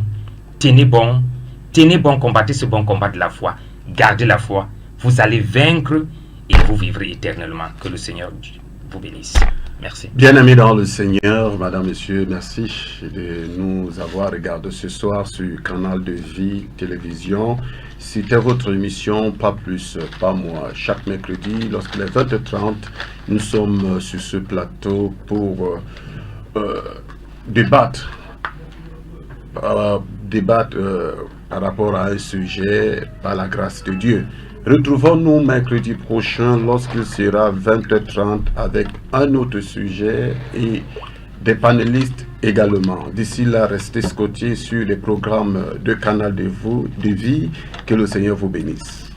Speaker 3: combattez ce bon combat de la foi, gardez la foi, vous allez vaincre et vous vivrez éternellement. Que le Seigneur vous bénisse. Merci.
Speaker 1: Bien-aimés dans le Seigneur, Madame, Monsieur, merci de nous avoir regardé ce soir sur Canal de Vie Télévision. C'était votre émission, pas plus, pas moins. Chaque mercredi, lorsqu'il est 20h30, nous sommes sur ce plateau pour débattre par rapport à un sujet, par la grâce de Dieu. Retrouvons-nous mercredi prochain lorsqu'il sera 20h30 avec un autre sujet et des panélistes également. D'ici là, restez scotchés sur les programmes de Canal de Vie. Que le Seigneur vous bénisse.